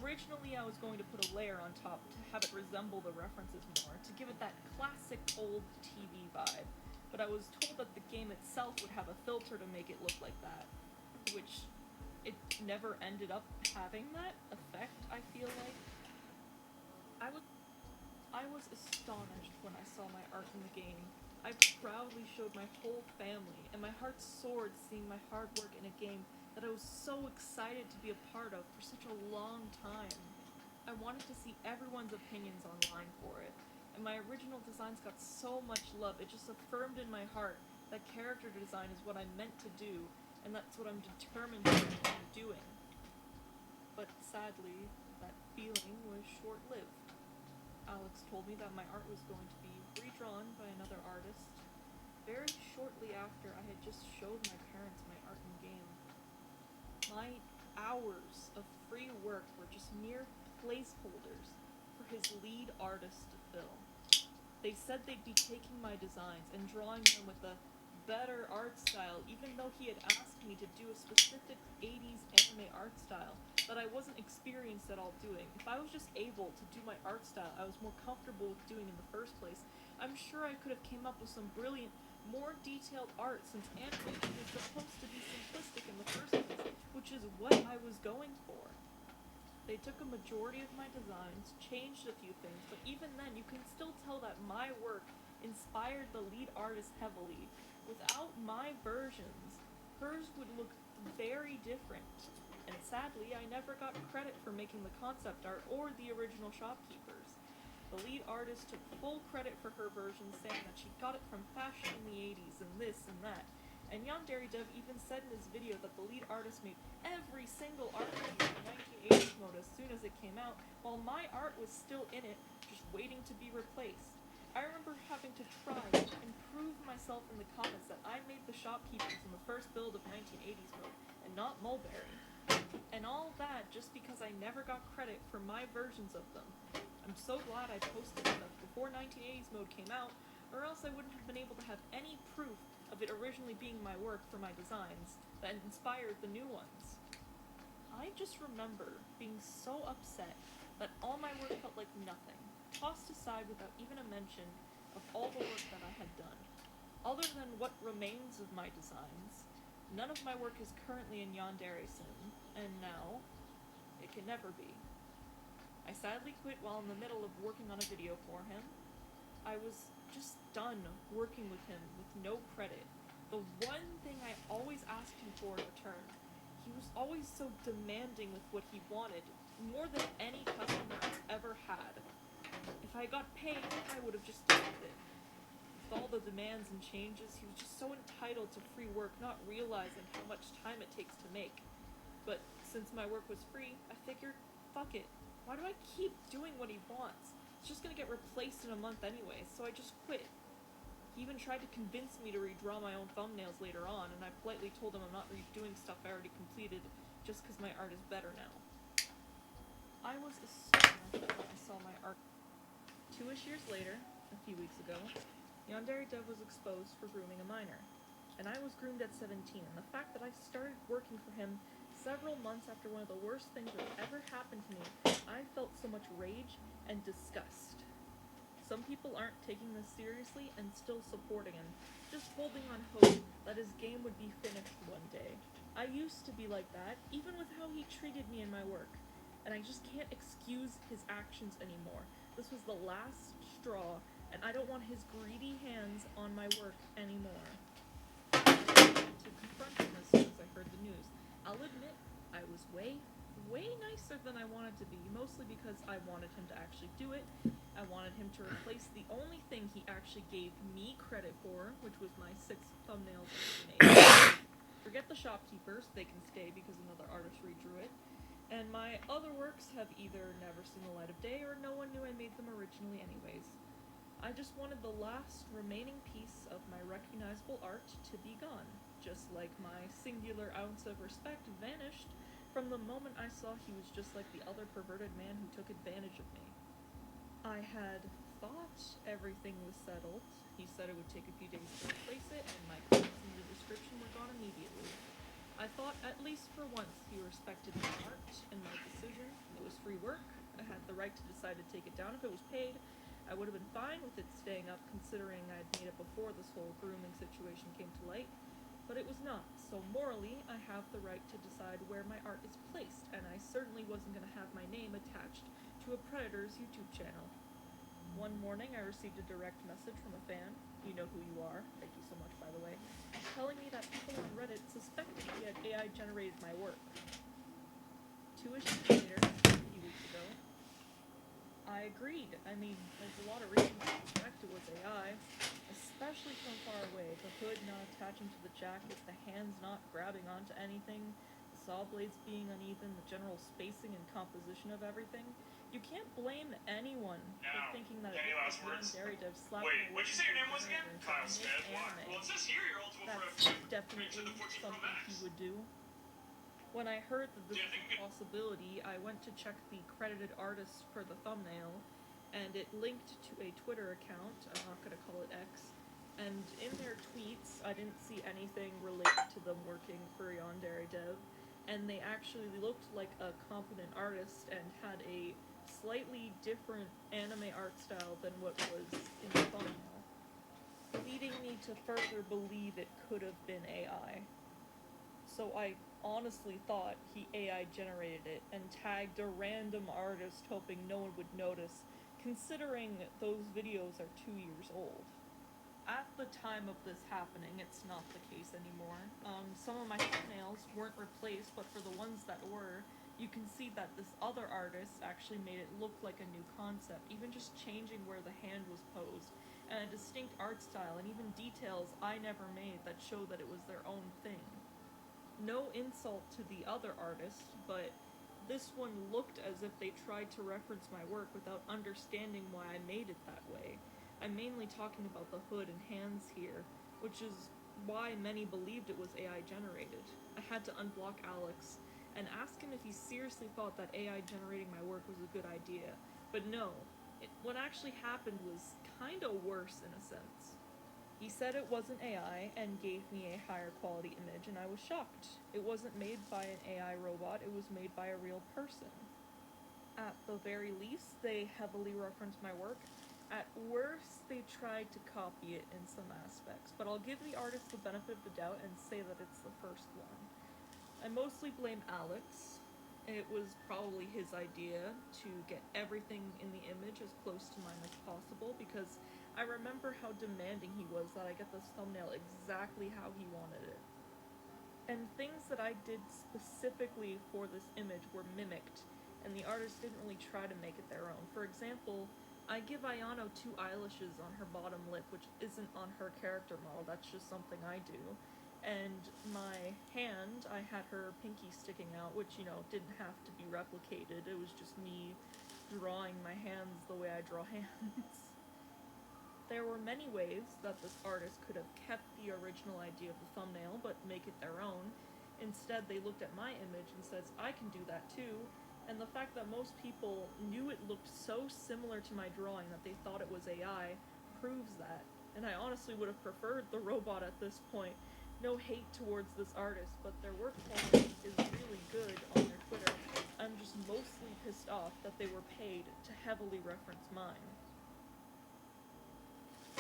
Originally, I was going to put a layer on top to have it resemble the references more, to give it that classic old TV vibe, but I was told that the game itself would have a filter to make it look like that, which it never ended up having that effect, I feel like. I was astonished when I saw my art in the game. I proudly showed my whole family, and my heart soared seeing my hard work in a game that I was so excited to be a part of for such a long time. I wanted to see everyone's opinions online for it, and my original designs got so much love. It just affirmed in my heart that character design is what I'm meant to do, and that's what I'm determined to continue doing. But sadly, that feeling was short-lived. Alex told me that my art was going to be redrawn by another artist very shortly after I had just showed my parents my art in-game. My hours of free work were just mere placeholders for his lead artist to fill. They said they'd be taking my designs and drawing them with a better art style, even though he had asked me to do a specific 80s anime art style that I wasn't experienced at all doing. If I was just able to do my art style I was more comfortable with doing in the first place, I'm sure I could have came up with some brilliant, more detailed art, since animation is supposed to be simplistic in the first place, which is what I was going for. They took a majority of my designs, changed a few things, but even then you can still tell that my work inspired the lead artist heavily. Without my versions, hers would look very different. And sadly, I never got credit for making the concept art or the original shopkeepers. The lead artist took full credit for her version, saying that she got it from fashion in the 80s and this and that. And YandereDev even said in his video that the lead artist made every single art review in 1980s mode as soon as it came out, while my art was still in it, just waiting to be replaced. I remember having to try and prove myself in the comments that I made the shopkeepers in the first build of 1980s mode, and not Mulberry. And all that just because I never got credit for my versions of them. I'm so glad I posted stuff before 1980s mode came out, or else I wouldn't have been able to have any proof of it originally being my work for my designs that inspired the new ones. I just remember being so upset that all my work felt like nothing, tossed aside without even a mention of all the work that I had done. Other than what remains of my designs, none of my work is currently in Yandere Sim, and now, it can never be. I sadly quit while in the middle of working on a video for him. I was just done working with him with no credit. The one thing I always asked him for in return, he was always so demanding with what he wanted, more than any customer I've ever had. If I got paid, I would have just taken it. With all the demands and changes, he was just so entitled to free work, not realizing how much time it takes to make. But since my work was free, I figured, fuck it. Why do I keep doing what he wants? It's just gonna get replaced in a month anyway, so I just quit. He even tried to convince me to redraw my own thumbnails later on, and I politely told him I'm not redoing stuff I already completed just because my art is better now. I was astonished when I saw my art. 2-ish years later, a few weeks ago, YandereDev was exposed for grooming a minor, and I was groomed at 17, and the fact that I started working for him several months after one of the worst things that ever happened to me, I felt so much rage and disgust. Some people aren't taking this seriously and still supporting him, just holding on hope that his game would be finished one day. I used to be like that, even with how he treated me in my work, and I just can't excuse his actions anymore. This was the last straw, and I don't want his greedy hands on my work anymore. To confront him as soon as I heard the news. I'll admit, I was way nicer than I wanted to be, mostly because I wanted him to actually do it. I wanted him to replace the only thing he actually gave me credit for, which was my 6 thumbnails I made. Forget the shopkeepers, they can stay because another artist redrew it. And my other works have either never seen the light of day or no one knew I made them originally anyways. I just wanted the last remaining piece of my recognizable art to be gone, just like my singular ounce of respect vanished from the moment I saw he was just like the other perverted man who took advantage of me. I had thought everything was settled. He said it would take a few days to replace it, and my comments in the description were gone immediately. I thought at least for once he respected my art and my decision. It was free work. I had the right to decide to take it down if it was paid. I would have been fine with it staying up, considering I had made it before this whole grooming situation came to light. But it was not, so morally, I have the right to decide where my art is placed, and I certainly wasn't going to have my name attached to a predator's YouTube channel. One morning, I received a direct message from a fan, you know who you are, thank you so much by the way, telling me that people on Reddit suspected he had AI-generated my work. 2-ish years later, a few weeks ago, I agreed. I mean, there's a lot of reasons to suspect it was AI, especially from far away. The hood not attaching to the jacket, the hands not grabbing onto anything, the saw blades being uneven, the general spacing and composition of everything. You can't blame anyone for thinking that Any it last was words? YandereDev slapping Wait, a what'd you say your name was again? generator Kyle to Smith. make Why? anime. Well, it says here you're eligible for a That's free definitely to the 14 Pro something he Max. would do. When I heard that this Yeah, I was think a possibility, I went to check the credited artist for the thumbnail, and it linked to a Twitter account, I'm not going to call it X, and in their tweets, I didn't see anything related to them working for YandereDev, and they actually looked like a competent artist and had a slightly different anime art style than what was in the thumbnail, leading me to further believe it could have been AI. So I honestly thought he AI generated it and tagged a random artist hoping no one would notice, considering those videos are 2 years old. At the time of this happening, it's not the case anymore. Some of my thumbnails weren't replaced, but for the ones that were, you can see that this other artist actually made it look like a new concept, even just changing where the hand was posed, and a distinct art style, and even details I never made that show that it was their own thing. No insult to the other artist, but this one looked as if they tried to reference my work without understanding why I made it that way. I'm mainly talking about the hood and hands here, which is why many believed it was AI generated. I had to unblock Alex and ask him if he seriously thought that AI generating my work was a good idea, but no, what actually happened was kinda worse in a sense. He said it wasn't AI and gave me a higher quality image, and I was shocked. It wasn't made by an AI robot, it was made by a real person. At the very least, they heavily referenced my work. At worst, they tried to copy it in some aspects, but I'll give the artist the benefit of the doubt and say that it's the first one. I mostly blame Alex. It was probably his idea to get everything in the image as close to mine as possible, because I remember how demanding he was that I get this thumbnail exactly how he wanted it. And things that I did specifically for this image were mimicked, and the artist didn't really try to make it their own. For example, I give Ayano 2 eyelashes on her bottom lip, which isn't on her character model, that's just something I do. And my hand, I had her pinky sticking out, which, didn't have to be replicated. It was just me drawing my hands the way I draw hands. There were many ways that this artist could have kept the original idea of the thumbnail, but make it their own. Instead, they looked at my image and says, I can do that too. And the fact that most people knew it looked so similar to my drawing that they thought it was AI proves that. And I honestly would have preferred the robot at this point. No hate towards this artist, but their work quality is really good on their Twitter. I'm just mostly pissed off that they were paid to heavily reference mine.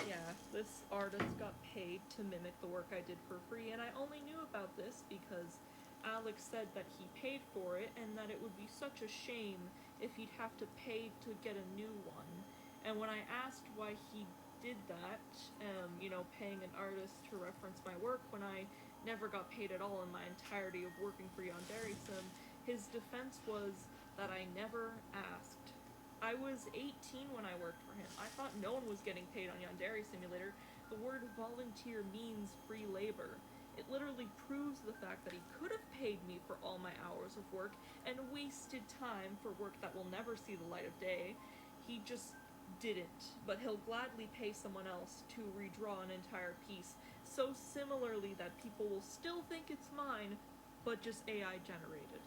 Yeah, this artist got paid to mimic the work I did for free, and I only knew about this because Alex said that he paid for it and that it would be such a shame if he'd have to pay to get a new one. And when I asked why he did that, paying an artist to reference my work when I never got paid at all in my entirety of working for Yandere Sim, his defense was that I never asked. I was 18 when I worked for him. I thought no one was getting paid on Yandere Simulator. The word volunteer means free labor. It literally proves the fact that he could have paid me for all my hours of work and wasted time for work that will never see the light of day. He just didn't, but he'll gladly pay someone else to redraw an entire piece so similarly that people will still think it's mine, but just AI generated.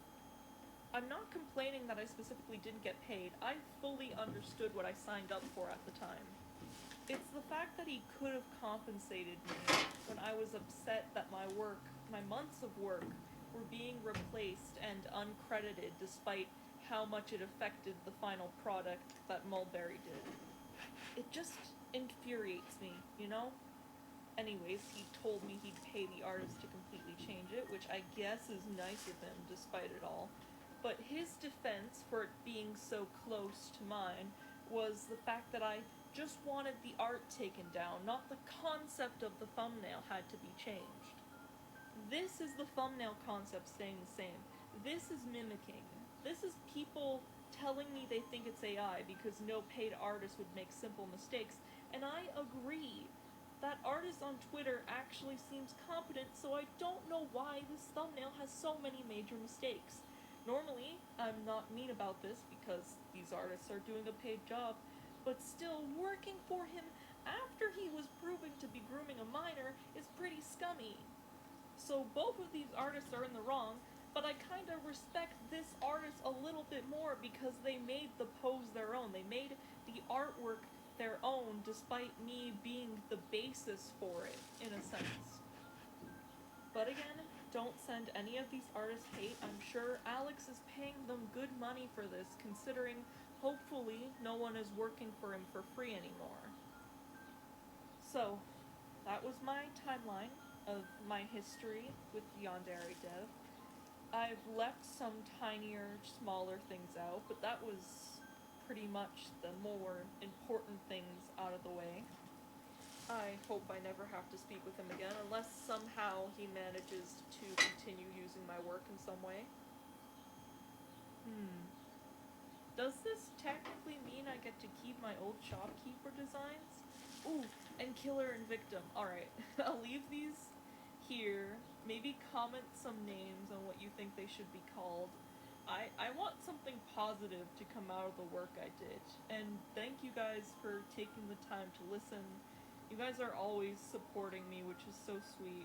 I'm not complaining that I specifically didn't get paid. I fully understood what I signed up for at the time. It's the fact that he could have compensated me when I was upset that my months of work, were being replaced and uncredited despite how much it affected the final product that Mulberry did. It just infuriates me, Anyways, he told me he'd pay the artist to completely change it, which I guess is nice of him, despite it all. But his defense for it being so close to mine was the fact that I just wanted the art taken down, not the concept of the thumbnail had to be changed. This is the thumbnail concept staying the same. This is mimicking. This is people telling me they think it's AI because no paid artist would make simple mistakes, and I agree. That artist on Twitter actually seems competent, so I don't know why this thumbnail has so many major mistakes. Normally, I'm not mean about this because these artists are doing a paid job, but still, working for him after he was proven to be grooming a minor is pretty scummy. So both of these artists are in the wrong, but I kinda respect this artist a little bit more because they made the pose their own. They made the artwork their own despite me being the basis for it, in a sense. But again, don't send any of these artists hate. I'm sure Alex is paying them good money for this, considering hopefully no one is working for him for free anymore. So, that was my timeline of my history with YandereDev. I've left some tinier, smaller things out, but that was pretty much the more important things out of the way. I hope I never have to speak with him again, unless somehow he manages to continue using my work in some way. Does this technically mean I get to keep my old shopkeeper designs? Ooh, and Killer and Victim. Alright, I'll leave these here. Maybe comment some names on what you think they should be called. I want something positive to come out of the work I did. And thank you guys for taking the time to listen. You guys are always supporting me, which is so sweet.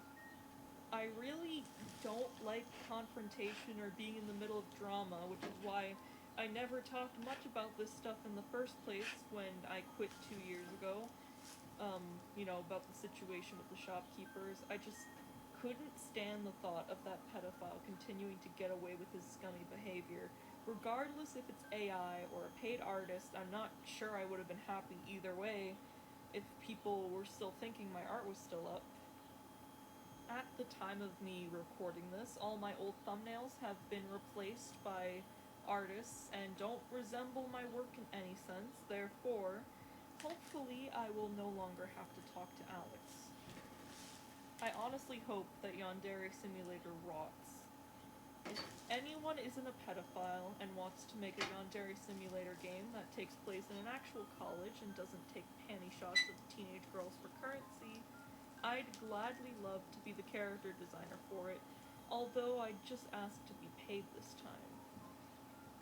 I really don't like confrontation or being in the middle of drama, which is why I never talked much about this stuff in the first place when I quit 2 years ago. About the situation with the shopkeepers. I just couldn't stand the thought of that pedophile continuing to get away with his scummy behavior. Regardless if it's AI or a paid artist, I'm not sure I would have been happy either way if people were still thinking my art was still up. At the time of me recording this, all my old thumbnails have been replaced by artists and don't resemble my work in any sense. Therefore, hopefully I will no longer have to talk to Alex. I honestly hope that Yandere Simulator rots. If anyone isn't a pedophile and wants to make a Yandere Simulator game that takes place in an actual college and doesn't take panty shots of teenage girls for currency, I'd gladly love to be the character designer for it, although I'd just ask to be paid this time.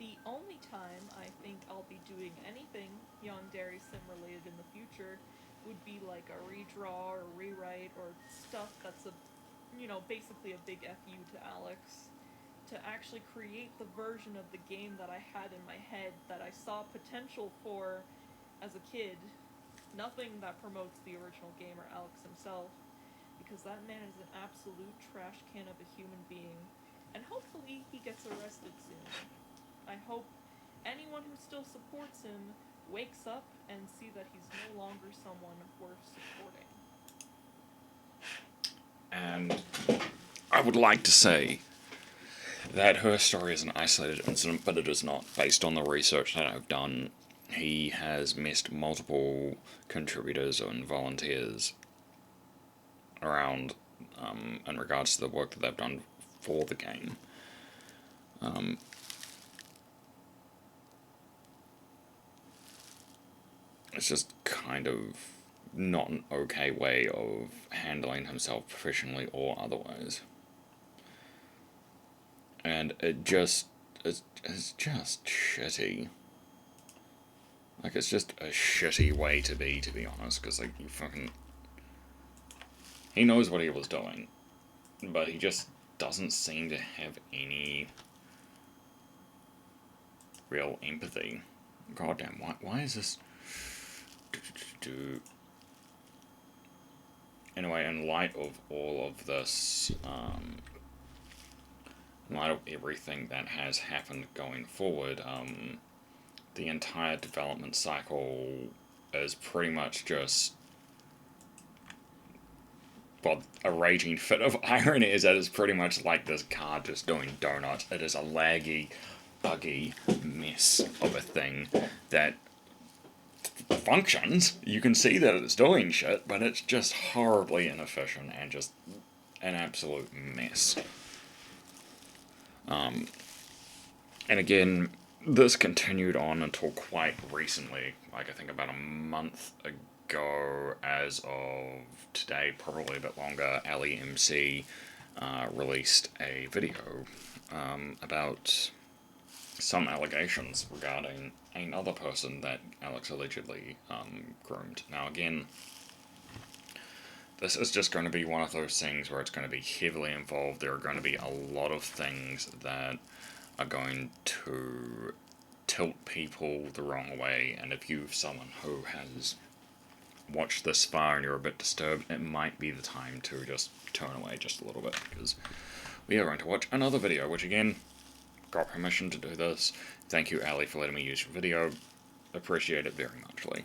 The only time I think I'll be doing anything Yandere Sim related in the future would be like a redraw or rewrite or stuff that's basically a big FU to Alex. To actually create the version of the game that I had in my head that I saw potential for as a kid. Nothing that promotes the original game or Alex himself, because that man is an absolute trash can of a human being, and hopefully he gets arrested soon. I hope anyone who still supports him wakes up and see that he's no longer someone worth supporting. And I would like to say that her story is an isolated incident, but it is not. Based on the research that I've done, he has missed multiple contributors and volunteers around in regards to the work that they've done for the game. It's just kind of not an okay way of handling himself professionally or otherwise. And it's just shitty. Like, it's just a shitty way to be honest, because, like, he knows what he was doing, but he just doesn't seem to have any real empathy. Goddamn, why is this... Anyway, in light of all of this, in light of everything that has happened going forward, the entire development cycle is pretty much just... Well, a raging fit of irony is that it's pretty much like this car just doing donuts. It is a laggy, buggy mess of a thing that functions. You can see that it's doing shit, but it's just horribly inefficient and just an absolute mess. And again, this continued on until quite recently, like I think about a month ago, as of today, probably a bit longer. Ali released a video about some allegations regarding another person that Alex allegedly groomed. Now, again, this is just going to be one of those things where it's going to be heavily involved. There are going to be a lot of things that are going to tilt people the wrong way, and if you're someone who has watched this far and you're a bit disturbed, it might be the time to just turn away just a little bit, because we are going to watch another video, which again, got permission to do this. Thank you, Ali, for letting me use your video. Appreciate it very muchly.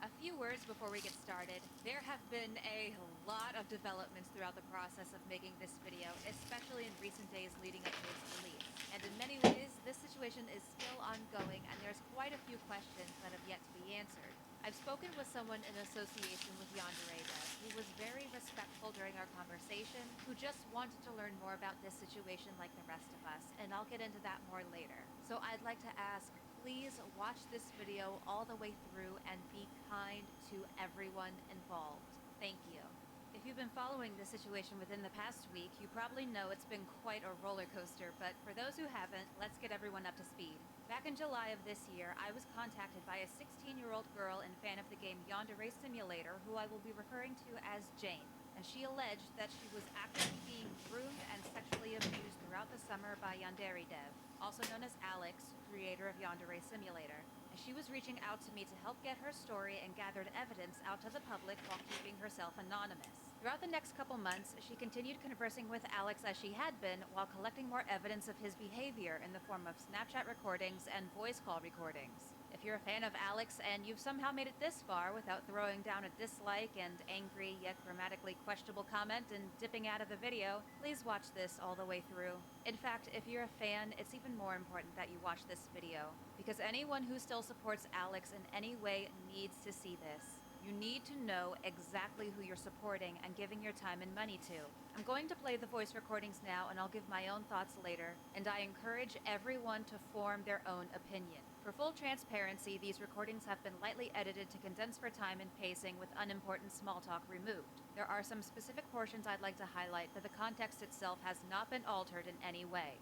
A few words before we get started. There have been a lot of developments throughout the process of making this video, especially in recent days leading up to its release. And in many ways, this situation is still ongoing, and there's quite a few questions that have yet to be answered. I've spoken with someone in association with YandereDev who was very respectful during our conversation, who just wanted to learn more about this situation like the rest of us, and I'll get into that more later. So I'd like to ask, please watch this video all the way through and be kind to everyone involved. Thank you. If you've been following this situation within the past week, you probably know it's been quite a roller coaster, but for those who haven't, let's get everyone up to speed. Back in July of this year, I was contacted by a 16-year-old girl and fan of the game Yandere Simulator, who I will be referring to as Jane, and she alleged that she was actively being groomed and sexually abused throughout the summer by YandereDev, also known as Alex, creator of Yandere Simulator. And she was reaching out to me to help get her story and gathered evidence out to the public while keeping herself anonymous. Throughout the next couple months, she continued conversing with Alex as she had been, while collecting more evidence of his behavior in the form of Snapchat recordings and voice call recordings. If you're a fan of Alex and you've somehow made it this far without throwing down a dislike and angry yet grammatically questionable comment and dipping out of the video, please watch this all the way through. In fact, if you're a fan, it's even more important that you watch this video, because anyone who still supports Alex in any way needs to see this. You need to know exactly who you're supporting and giving your time and money to. I'm going to play the voice recordings now, and I'll give my own thoughts later, and I encourage everyone to form their own opinion. For full transparency, these recordings have been lightly edited to condense for time and pacing with unimportant small talk removed. There are some specific portions I'd like to highlight, but the context itself has not been altered in any way.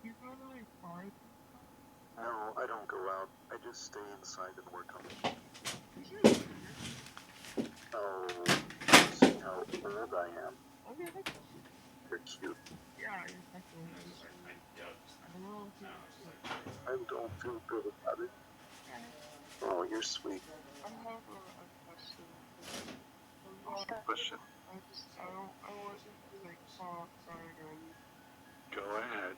You go to like bars? No, I don't go out. I just stay inside and work on it. Oh, see how old I am. Okay, that's cool. You're cute. Yeah, you're fucking I don't feel good about it. Yeah. Oh, you're sweet. I have a question. What's the question? I want you to like talk, sorry again. Go ahead.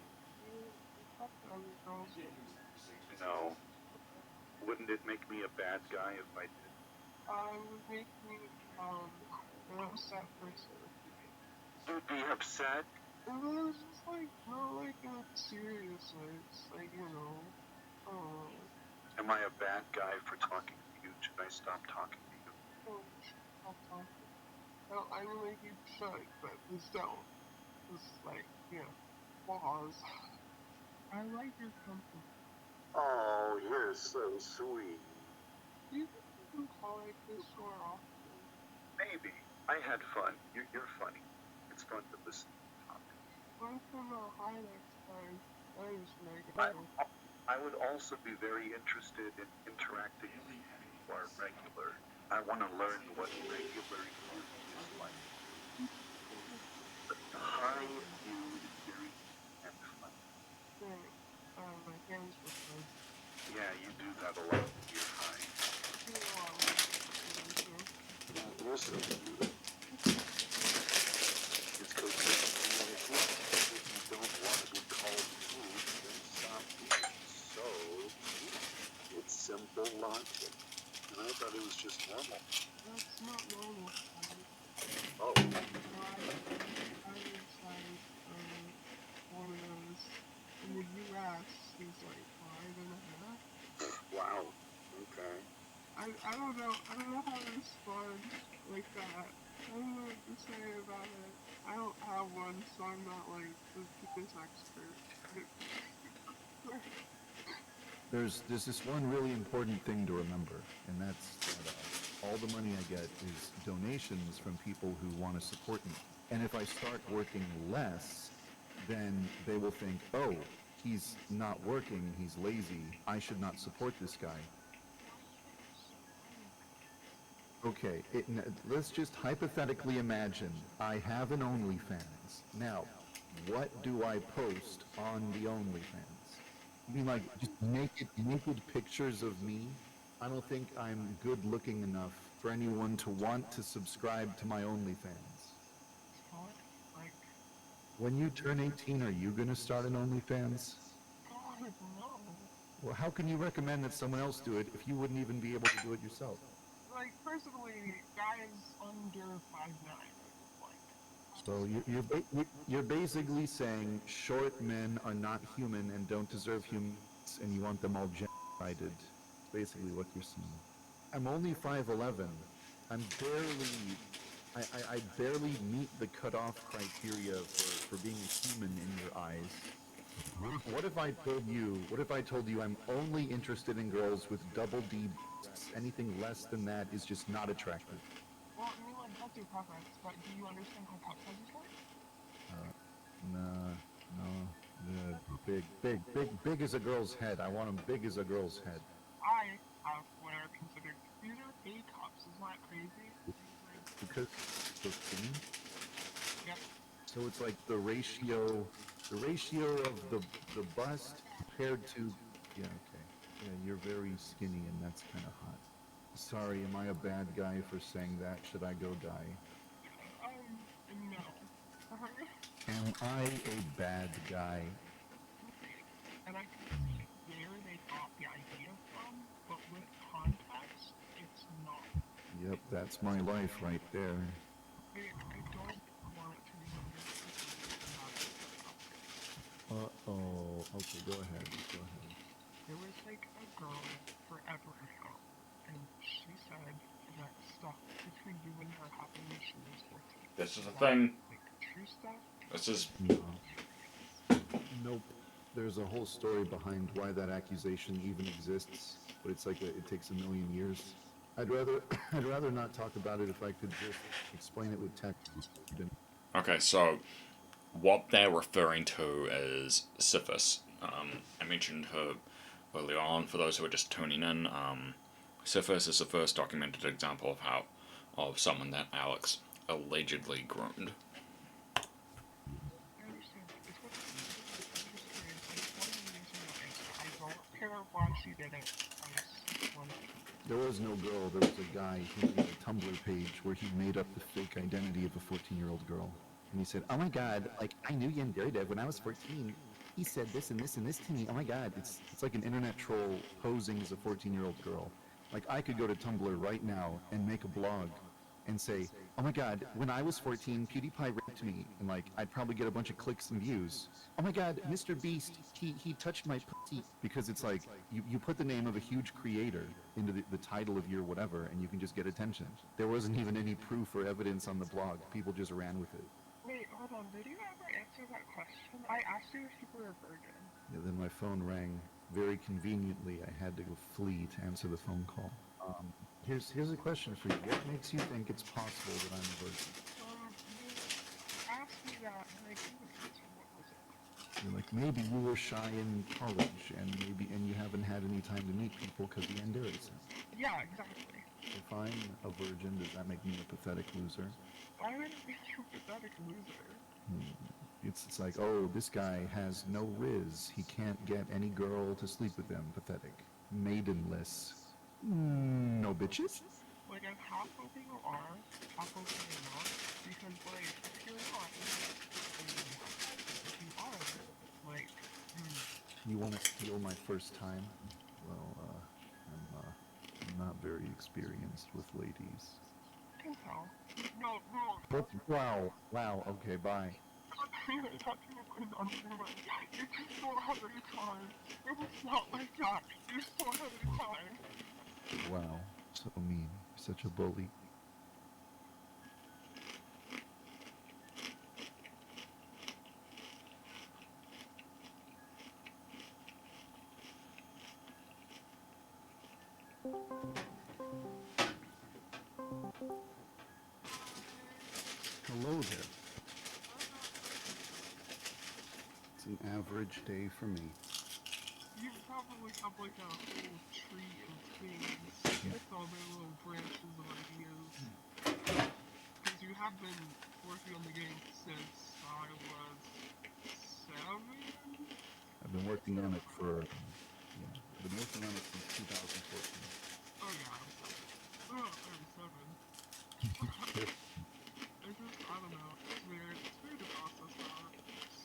No. Wouldn't it make me a bad guy if I did? Would make me, an upset person. You'd be upset? It was just like, not like a serious way. It's like, you know, Am I a bad guy for talking to you? Should I stop talking to you? No, you should stop talking. No, I mean, like, you should, but just don't. Just, like, you know, pause. I like your company. Oh, you're so sweet. Do you think you can call like this more often? Maybe. I had fun. You're funny. It's fun to listen to talk. I'm from a high next time. I was negative. I would also be very interested in interacting with people who are regular. I want to learn what regular you is like. High mood, very and fun. Right. My hands were fun. Yeah, you do that a lot when you're high. You're so cute. It's because if you don't want to be called cute, then stop being so cute. It's simple logic. And I thought it was just normal. That's not normal. Oh. I was like, one of those. In the US, is like 5.5. Wow. Okay. I don't know. I don't know how to respond like that. I don't know what to say about it. I don't have one, so I'm not like the biggest expert. There's this one really important thing to remember, and that's that all the money I get is donations from people who want to support me. And if I start working less, then they will think, oh, he's not working, he's lazy, I should not support this guy. Okay, let's just hypothetically imagine I have an OnlyFans. Now, what do I post on the OnlyFans? You mean like just naked pictures of me? I don't think I'm good looking enough for anyone to want to subscribe to my OnlyFans. Like, when you turn 18, are you gonna start an OnlyFans? God, no. Well, how can you recommend that someone else do it if you wouldn't even be able to do it yourself? Like, personally, guys under 5'9", So you're basically saying short men are not human and don't deserve humans, and you want them all genocided. That's basically what you're saying. I'm only 5'11". I'm barely, I barely meet the cutoff criteria for being a human in your eyes. What if I told you I'm only interested in girls with double D breasts? Anything less than that is just not attractive. Well, I mean, like, that's your preference, but do you understand how cup sizes work? No. Big as a girl's head. I want them big as a girl's head. I have what are considered, these are A cups, isn't that crazy? Because the thing? Yep. So it's like the ratio of the bust compared to, yeah, okay. Yeah, you're very skinny and that's kind of hot. Sorry, am I a bad guy for saying that? Should I go die? No. Am I a bad guy? And I can see where they got the idea from, but with context, it's not. Yep, that's my life right there. I don't want it to be Uh-oh. Okay, go ahead. There was like a girl forever ago, and she said that stuff between you and her happened when she was 14. This is a thing. Like, true stuff? This is... No. Nope. There's a whole story behind why that accusation even exists, but it's like it takes a million years. I'd rather not talk about it if I could just explain it with text. Okay, so what they're referring to is Syphis. I mentioned her earlier on. For those who are just tuning in, Syphis is the first documented example of someone that Alex allegedly groomed. There was no girl, there was a guy who made a Tumblr page where he made up the fake identity of a 14-year-old girl. And he said, oh my god, like, I knew YandereDev when I was 14. He said this and this and this to me. Oh my god, it's like an internet troll posing as a 14-year-old girl. Like, I could go to Tumblr right now and make a blog and say, oh my god, when I was 14, PewDiePie raped me, and like, I'd probably get a bunch of clicks and views. Oh my god, Mr. Beast, he touched my pussy. Because it's like, you put the name of a huge creator into the title of your whatever, and you can just get attention. There wasn't even any proof or evidence on the blog. People just ran with it. Wait, hold on, did you ever answer that question? I asked you if you were a virgin. Yeah, then my phone rang. Very conveniently, I had to go flee to answer the phone call. Here's a question for you. What makes you think it's possible that I'm a virgin? You asked me that, and I couldn't answer. What was it? You're like, maybe you were shy in college, and you haven't had any time to meet people because the Yandere is. Yeah, exactly. If I'm a virgin, does that make me a pathetic loser? Why would it make you a pathetic loser? It's like, oh, this guy has no riz. He can't get any girl to sleep with him. Pathetic. Maidenless. No bitches? Like, I'm half hoping you are, half hoping you're not, because, like, if you're not, if you are, like, You want to steal my first time? Well, I'm not very experienced with ladies. I can tell. No. What? Wow, okay, bye. You just don't have any time. It was not like that. You just don't have any time. Wow, so mean. You're such a bully. Hello there. It's an average day for me. You probably have like a whole tree of things with all their little branches of ideas. Because you have been working on the game since I was 7? I've been working on it for, I've been working on it since 2014. Oh yeah, I'm 7. Oh, I'm 7. I don't know, it's weird to process that.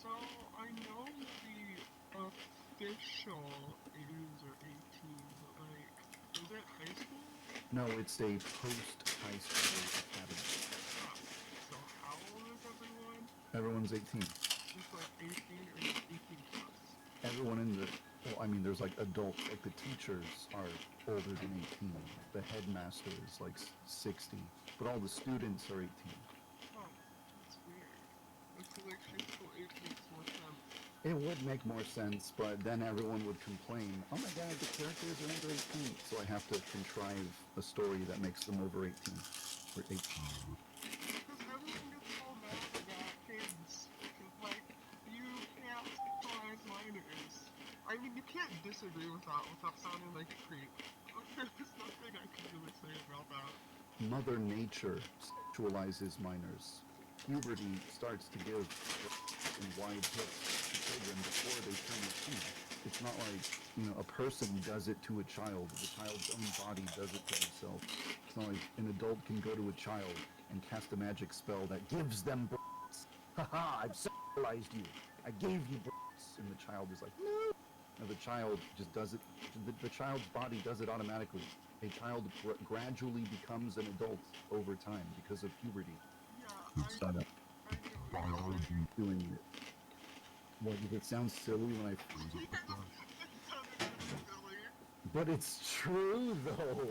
So, I know the official ages are 18, but like, is it high school? No, it's a post-high school academy. Ah, so how old is everyone? Everyone's 18. Just like 18 or 18 plus? Everyone in the, well, I mean, there's like adults, like the teachers are older than 18. The headmaster is like 60, but all the students are 18. Oh, that's weird. I feel like high school age makes more sense. It would make more sense, but then everyone would complain, oh my god, the characters are under 18. So I have to contrive a story that makes them over 18. Or 18. Because everyone gets all mad about kids. Because, like, you can't sexualize minors. I mean, you can't disagree with that without sounding like a creep. There's nothing I can really say about that. Mother Nature sexualizes minors. Puberty starts to give in wide hits to children before they turn 18. It's not like, a person does it to a child. The child's own body does it to itself. It's not like an adult can go to a child and cast a magic spell that gives them breasts. Haha, I've sexualized you. I gave you breasts. And the child is like, no. And the child just does it. The child's body does it automatically. A child gradually becomes an adult over time because of puberty. Yeah, It's not a biology doing it. What, does it sound silly when I phrase it like that? It sounded really silly. But it's true, though.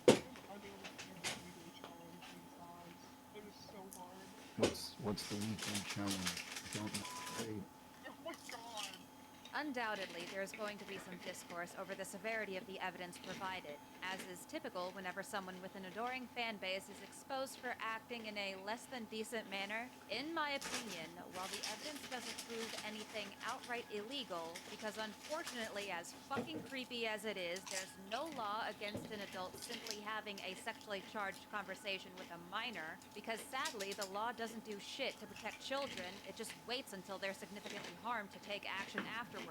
I'm unable to do the weekly challenge these days. It is so hard. What's the weekly challenge? Don't say. Oh my god! Undoubtedly, there's going to be some discourse over the severity of the evidence provided, as is typical whenever someone with an adoring fan base is exposed for acting in a less than decent manner. In my opinion, while the evidence doesn't prove anything outright illegal, because unfortunately, as fucking creepy as it is, there's no law against an adult simply having a sexually charged conversation with a minor, because sadly, the law doesn't do shit to protect children, it just waits until they're significantly harmed to take action afterwards.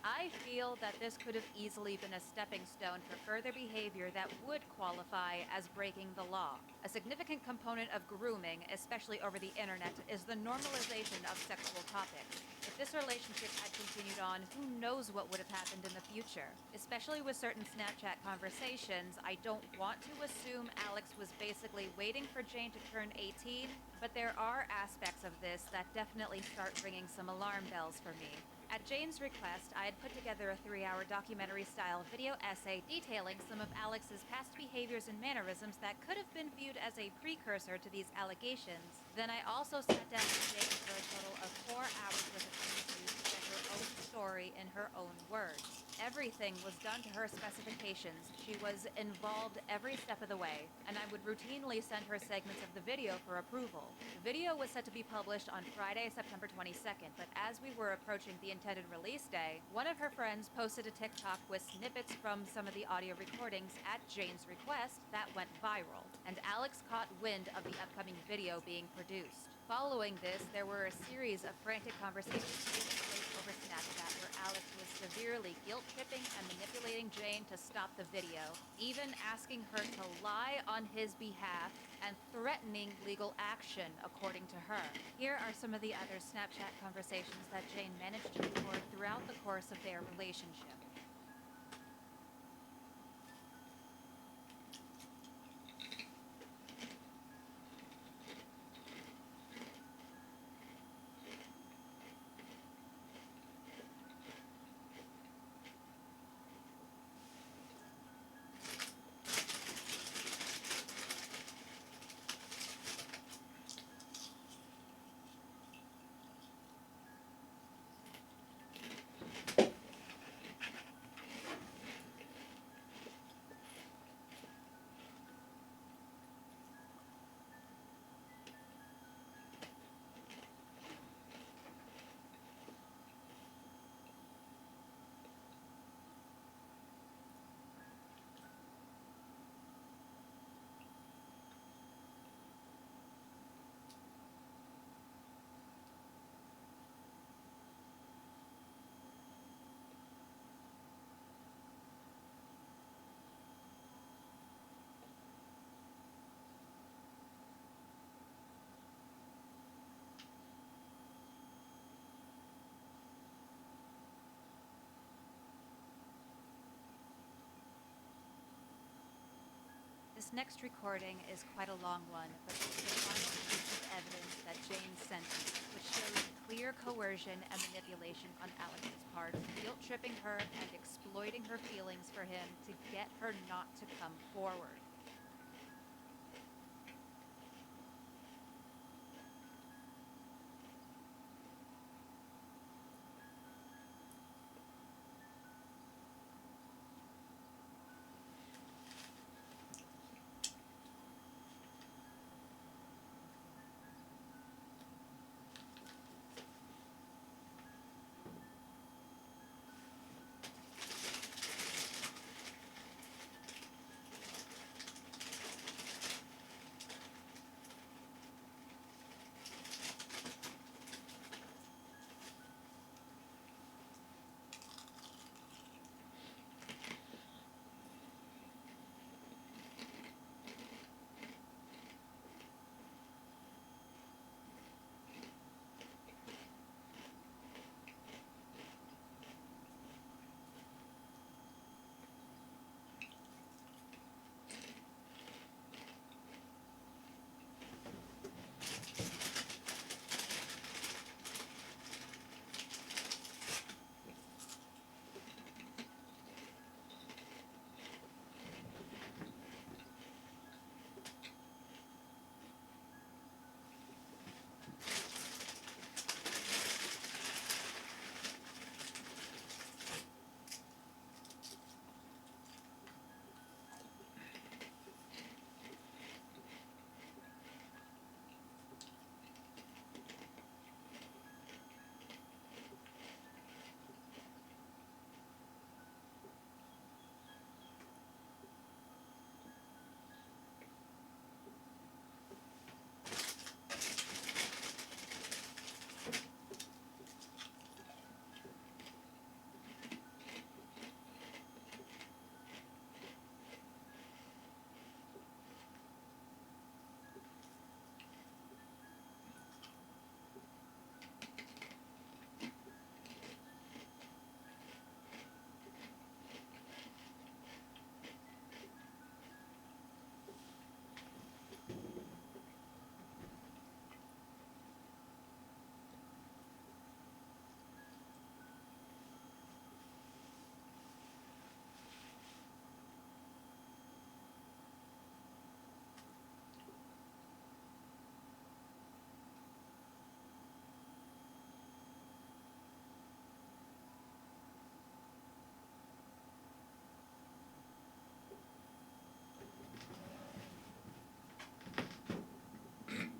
I feel that this could have easily been a stepping stone for further behavior that would qualify as breaking the law. A significant component of grooming, especially over the internet, is the normalization of sexual topics. If this relationship had continued on, who knows what would have happened in the future? Especially with certain Snapchat conversations, I don't want to assume Alex was basically waiting for Jane to turn 18, but there are aspects of this that definitely start ringing some alarm bells for me. At Jane's request, I had put together a 3-hour documentary-style video essay detailing some of Alex's past behaviors and mannerisms that could have been viewed as a precursor to these allegations. Then I also sat down with Jane for a total of 4 hours with a interview to get her own story in her own words. Everything was done to her specifications. She was involved every step of the way, and I would routinely send her segments of the video for approval. The video was set to be published on Friday, September 22nd, but as we were approaching the intended release day, one of her friends posted a TikTok with snippets from some of the audio recordings at Jane's request that went viral, and Alex caught wind of the upcoming video being produced. Following this, there were a series of frantic conversations taking place over Snapchat where Alex was severely guilt-tripping and manipulating Jane to stop the video, even asking her to lie on his behalf and threatening legal action, according to her. Here are some of the other Snapchat conversations that Jane managed to record throughout the course of their relationship. This next recording is quite a long one, but it's the final piece of evidence that Jane sent me, which shows clear coercion and manipulation on Alex's part, guilt-tripping her and exploiting her feelings for him to get her not to come forward.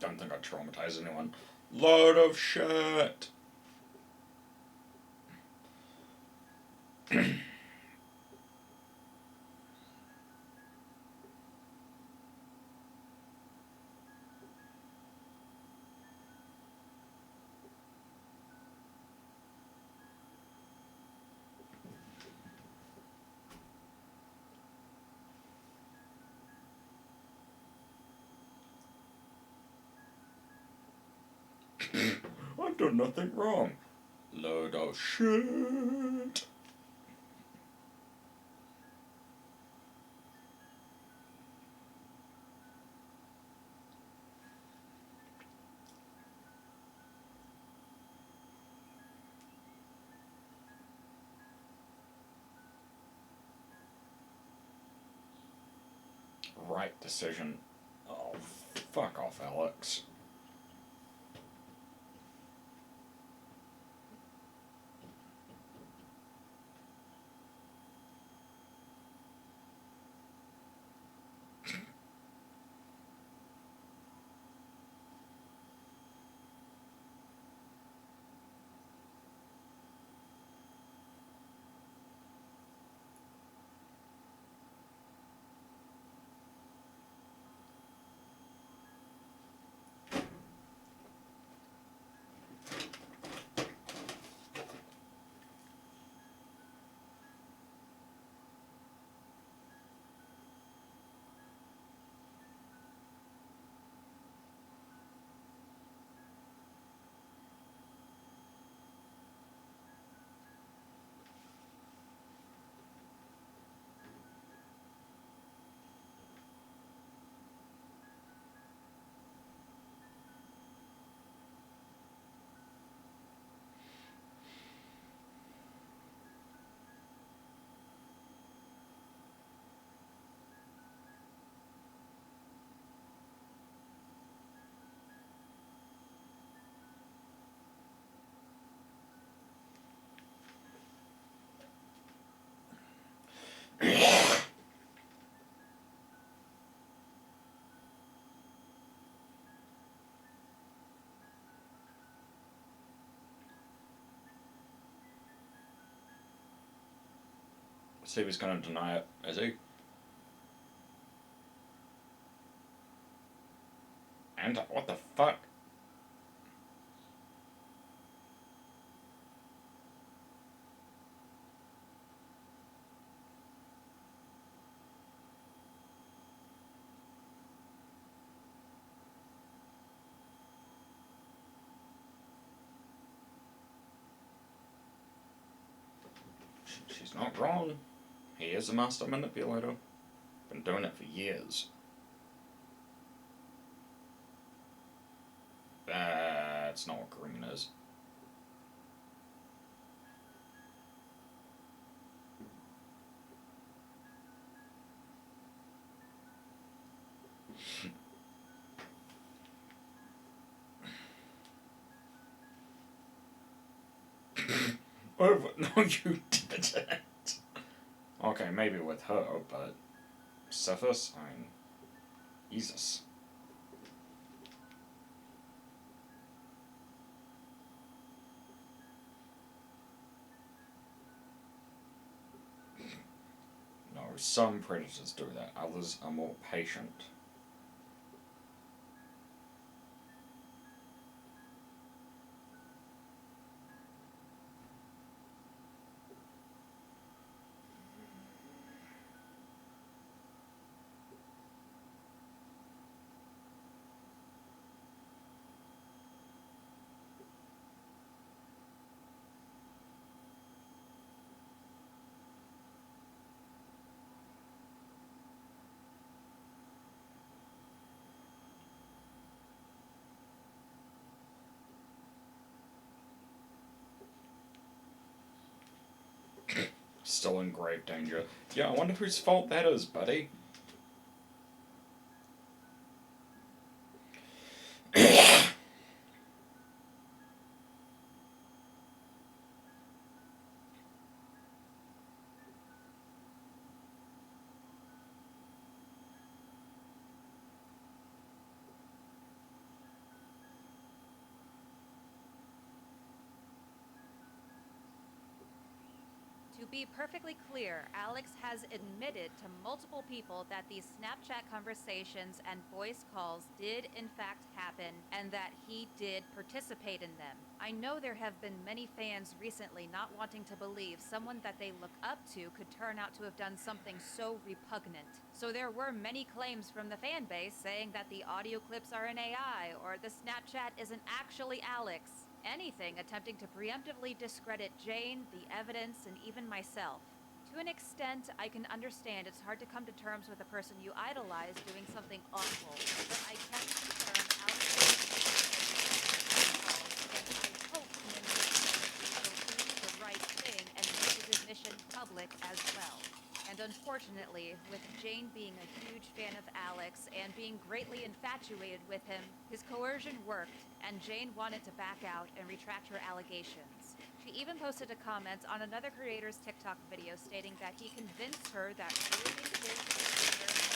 Don't think I'd traumatize anyone. Load of shit! I've done nothing wrong. Load of shit. Right decision. Oh, fuck off, Alex. See if he's going to deny it, is he? And what the fuck? She's not wrong. He is a master manipulator. Been doing it for years. That's not what green is. Oh, no, you didn't. Okay, maybe with her, but Cephas, I mean, Jesus. No, some predators do that. Others are more patient. Still in grave danger. Yeah, I wonder whose fault that is, buddy. To be perfectly clear, Alex has admitted to multiple people that these Snapchat conversations and voice calls did in fact happen and that he did participate in them. I know there have been many fans recently not wanting to believe someone that they look up to could turn out to have done something so repugnant. So there were many claims from the fan base saying that the audio clips are an AI or the Snapchat isn't actually Alex. Anything attempting to preemptively discredit Jane, the evidence, and even myself. To an extent, I can understand it's hard to come to terms with a person you idolize doing something awful, but I can confirm Alex and I hope many will do the right thing and make his admission public as well. And unfortunately, with Jane being a huge fan of Alex and being greatly infatuated with him, his coercion worked, and Jane wanted to back out and retract her allegations. She even posted a comment on another creator's TikTok video stating that he convinced her that ruining his career was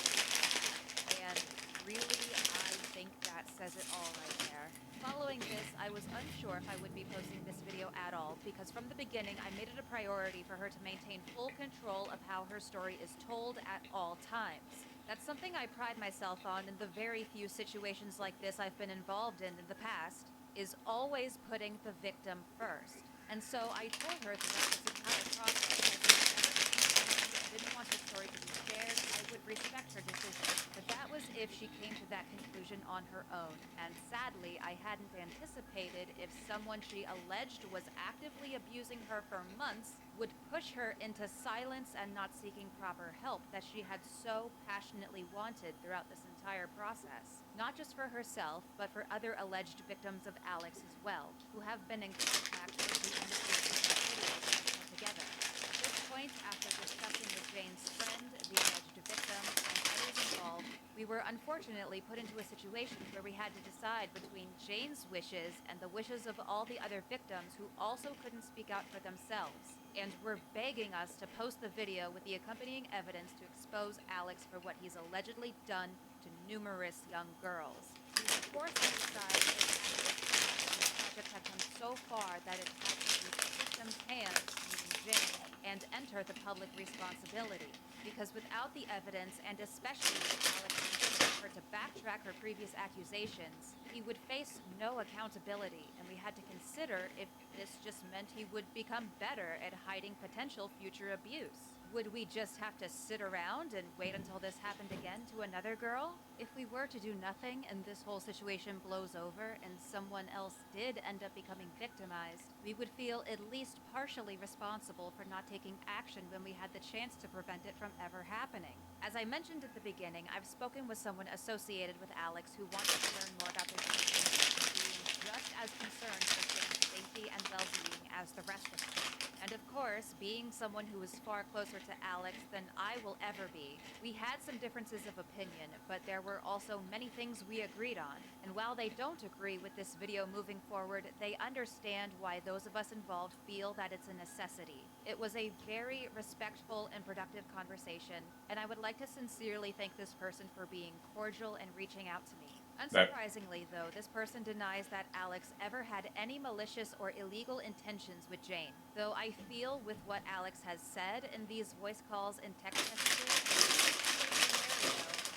bad. And really, I think that says it all right there. Following this, I was unsure if I would be posting this video at all, because from the beginning I made it a priority for her to maintain full control of how her story is told at all times. That's something I pride myself on in the very few situations like this I've been involved in the past, is always putting the victim first. And so I told her throughout this entire process that if she didn't want her story to be shared, I would respect her decision. But that was if she came to that conclusion on her own. And sadly, I hadn't anticipated if someone she alleged was actively abusing her for months would push her into silence and not seeking proper help that she had so passionately wanted throughout this entire process. Not just for herself, but for other alleged victims of Alex as well, who have been in contact with the individuals together. At this point, after discussing with Jane's friend, the alleged victim, and others involved, we were unfortunately put into a situation where we had to decide between Jane's wishes and the wishes of all the other victims who also couldn't speak out for themselves, and were begging us to post the video with the accompanying evidence to expose Alex for what he's allegedly done to numerous young girls. We were forced to decide if at this point the project had come so far that it had to be the victim's hands moving Jane and enter the public responsibility. Because without the evidence, and especially with Alex encouraging her to backtrack her previous accusations, he would face no accountability, and we had to consider if this just meant he would become better at hiding potential future abuse. Would we just have to sit around and wait until this happened again to another girl? If we were to do nothing and this whole situation blows over and someone else did end up becoming victimized, we would feel at least partially responsible for not taking action when we had the chance to prevent it from ever happening. As I mentioned at the beginning, I've spoken with someone associated with Alex who wanted to learn more about the situation and being just as concerned with Jane's safety and well-being as the rest of us. And of course, being someone who is far closer to Alex than I will ever be, we had some differences of opinion, but there were also many things we agreed on. And while they don't agree with this video moving forward, they understand why those of us involved feel that it's a necessity. It was a very respectful and productive conversation, and I would like to sincerely thank this person for being cordial and reaching out to me. Unsurprisingly, though, this person denies that Alex ever had any malicious or illegal intentions with Jane. Though I feel with what Alex has said in these voice calls and text messages,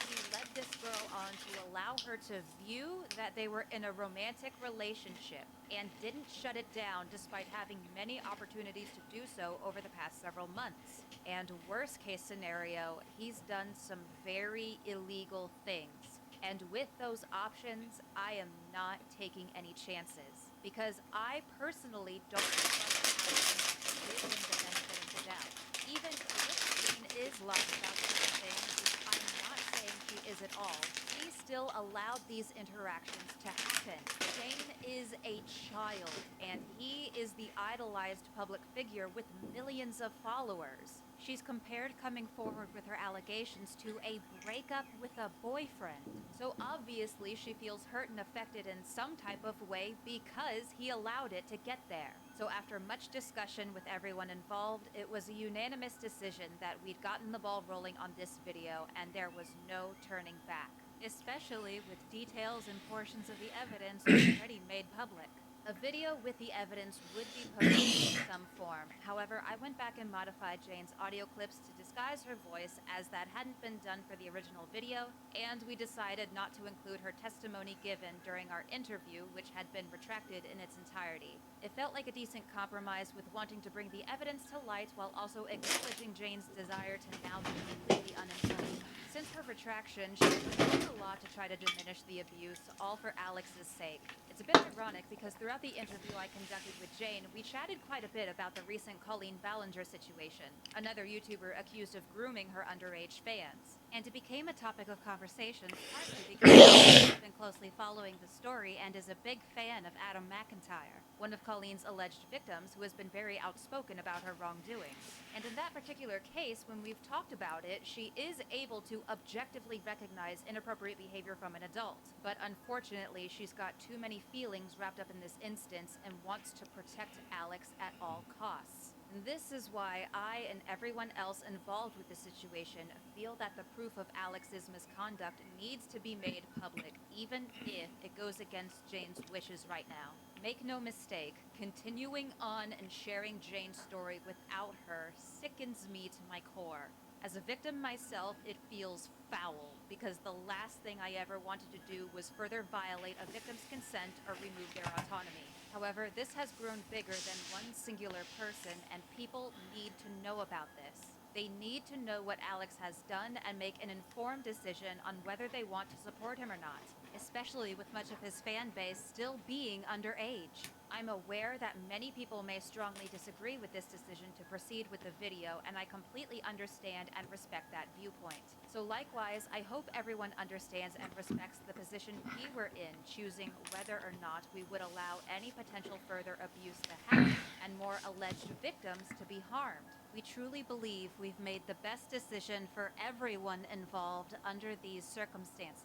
he led this girl on to allow her to view that they were in a romantic relationship and didn't shut it down despite having many opportunities to do so over the past several months. And worst case scenario, he's done some very illegal things. And with those options, I am not taking any chances, because I personally don't trust Alex enough to give him the benefit of the doubt. Even if Jane is lying about certain things, which I'm not saying she is at all, she still allowed these interactions to happen. Jane is a child, and he is the idolized public figure with millions of followers. She's compared coming forward with her allegations to a breakup with a boyfriend. So obviously she feels hurt and affected in some type of way because he allowed it to get there. So after much discussion with everyone involved, it was a unanimous decision that we'd gotten the ball rolling on this video and there was no turning back, especially with details and portions of the evidence already made public. A video with the evidence would be posted in some form. However, I went back and modified Jane's audio clips to disguise her voice, as that hadn't been done for the original video, and we decided not to include her testimony given during our interview, which had been retracted in its entirety. It felt like a decent compromise with wanting to bring the evidence to light while also acknowledging Jane's desire to now be completely untouched. Since her retraction, she did a lot to try to diminish the abuse, all for Alex's sake. It's a bit ironic because throughout the interview I conducted with Jane, we chatted quite a bit about the recent Colleen Ballinger situation, another YouTuber accused of grooming her underage fans. And it became a topic of conversation partly because I've been closely following the story and is a big fan of Adam McIntyre, one of Colleen's alleged victims who has been very outspoken about her wrongdoings. And in that particular case, when we've talked about it, she is able to objectively recognize inappropriate behavior from an adult. But unfortunately, she's got too many feelings wrapped up in this instance and wants to protect Alex at all costs. And this is why I and everyone else involved with the situation feel that the proof of Alex's misconduct needs to be made public, even if it goes against Jane's wishes right now. Make no mistake, continuing on and sharing Jane's story without her sickens me to my core. As a victim myself, it feels foul, because the last thing I ever wanted to do was further violate a victim's consent or remove their autonomy. However, this has grown bigger than one singular person, and people need to know about this. They need to know what Alex has done and make an informed decision on whether they want to support him or not, especially with much of his fan base still being underage. I'm aware that many people may strongly disagree with this decision to proceed with the video, and I completely understand and respect that viewpoint. So likewise, I hope everyone understands and respects the position we were in, choosing whether or not we would allow any potential further abuse to happen and more alleged victims to be harmed. We truly believe we've made the best decision for everyone involved under these circumstances.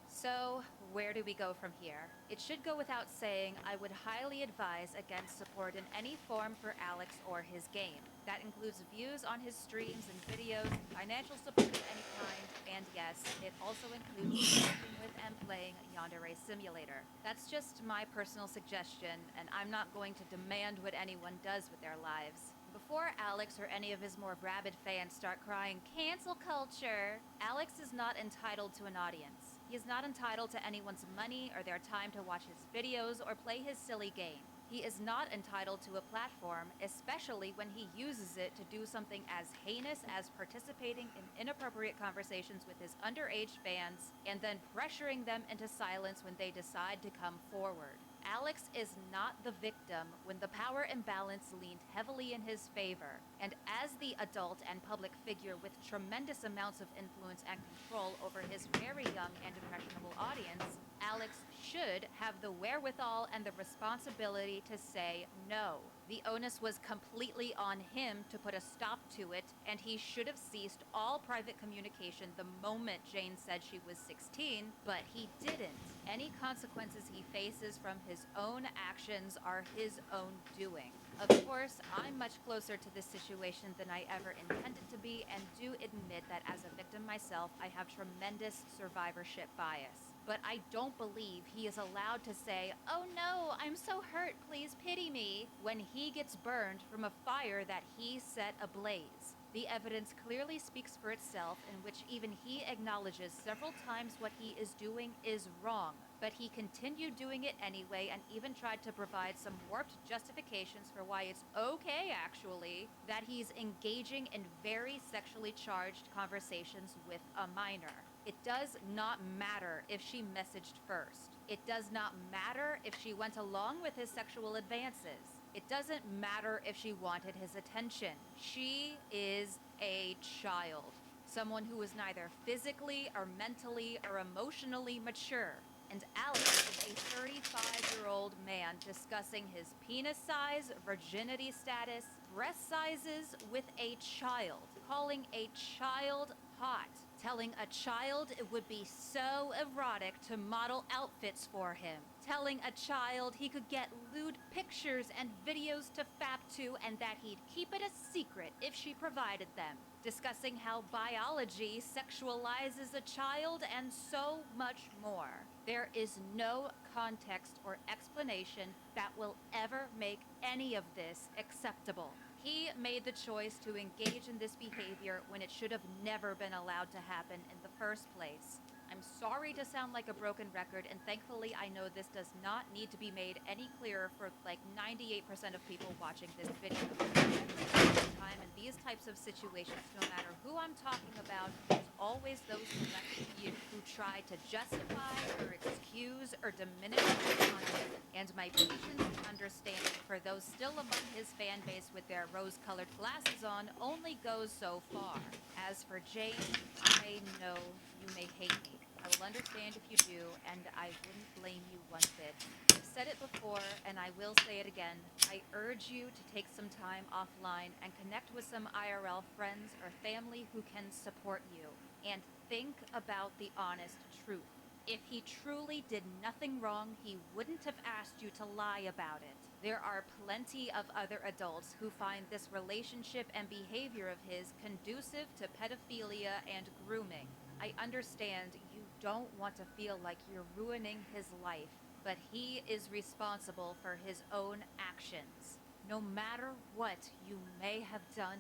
So, where do we go from here? It should go without saying I would highly advise against support in any form for Alex or his game. That includes views on his streams and videos, financial support of any kind, and yes, it also includes working with and playing Yandere Simulator. That's just my personal suggestion, and I'm not going to demand what anyone does with their lives. Before Before Alex or any of his more rabid fans start crying, "Cancel culture!" Alex is not entitled to an audience. He is not entitled to anyone's money or their time to watch his videos or play his silly game. He is not entitled to a platform, especially when he uses it to do something as heinous as participating in inappropriate conversations with his underage fans and then pressuring them into silence when they decide to come forward. Alex is not the victim when the power imbalance leaned heavily in his favor, and as the adult and public figure with tremendous amounts of influence and control over his very young and impressionable audience, Alex should have the wherewithal and the responsibility to say no. The onus was completely on him to put a stop to it, and he should have ceased all private communication the moment Jane said she was 16, but he didn't. Any consequences he faces from his own actions are his own doing. Of course, I'm much closer to this situation than I ever intended to be, and do admit that as a victim myself, I have tremendous survivorship bias. But I don't believe he is allowed to say, "Oh no, I'm so hurt, please pity me," when he gets burned from a fire that he set ablaze. The evidence clearly speaks for itself, in which even he acknowledges several times what he is doing is wrong, but he continued doing it anyway and even tried to provide some warped justifications for why it's okay, actually, that he's engaging in very sexually charged conversations with a minor. It does not matter if she messaged first. It does not matter if she went along with his sexual advances. It doesn't matter if she wanted his attention. She is a child. Someone who is neither physically or mentally or emotionally mature. And Alex is a 35-year-old man discussing his penis size, virginity status, breast sizes with a child, calling a child hot, telling a child it would be so erotic to model outfits for him, telling a child he could get lewd pictures and videos to fap to and that he'd keep it a secret if she provided them, discussing how biology sexualizes a child, and so much more. There is no context or explanation that will ever make any of this acceptable. He made the choice to engage in this behavior when it should have never been allowed to happen in the first place. I'm sorry to sound like a broken record, and thankfully I know this does not need to be made any clearer for like 98% of people watching this video. Every time in these types of situations, no matter who I'm talking about, there's always those like you who try to justify or excuse or diminish the content, and my patience and understanding for those still among his fan base with their rose-colored glasses on only goes so far. As for Jane, I know you may hate me. I will understand if you do, and I wouldn't blame you one bit. I've said it before, and I will say it again. I urge you to take some time offline and connect with some IRL friends or family who can support you. And think about the honest truth. If he truly did nothing wrong, he wouldn't have asked you to lie about it. There are plenty of other adults who find this relationship and behavior of his conducive to pedophilia and grooming. I understand you don't want to feel like you're ruining his life, but he is responsible for his own actions. No matter what you may have done,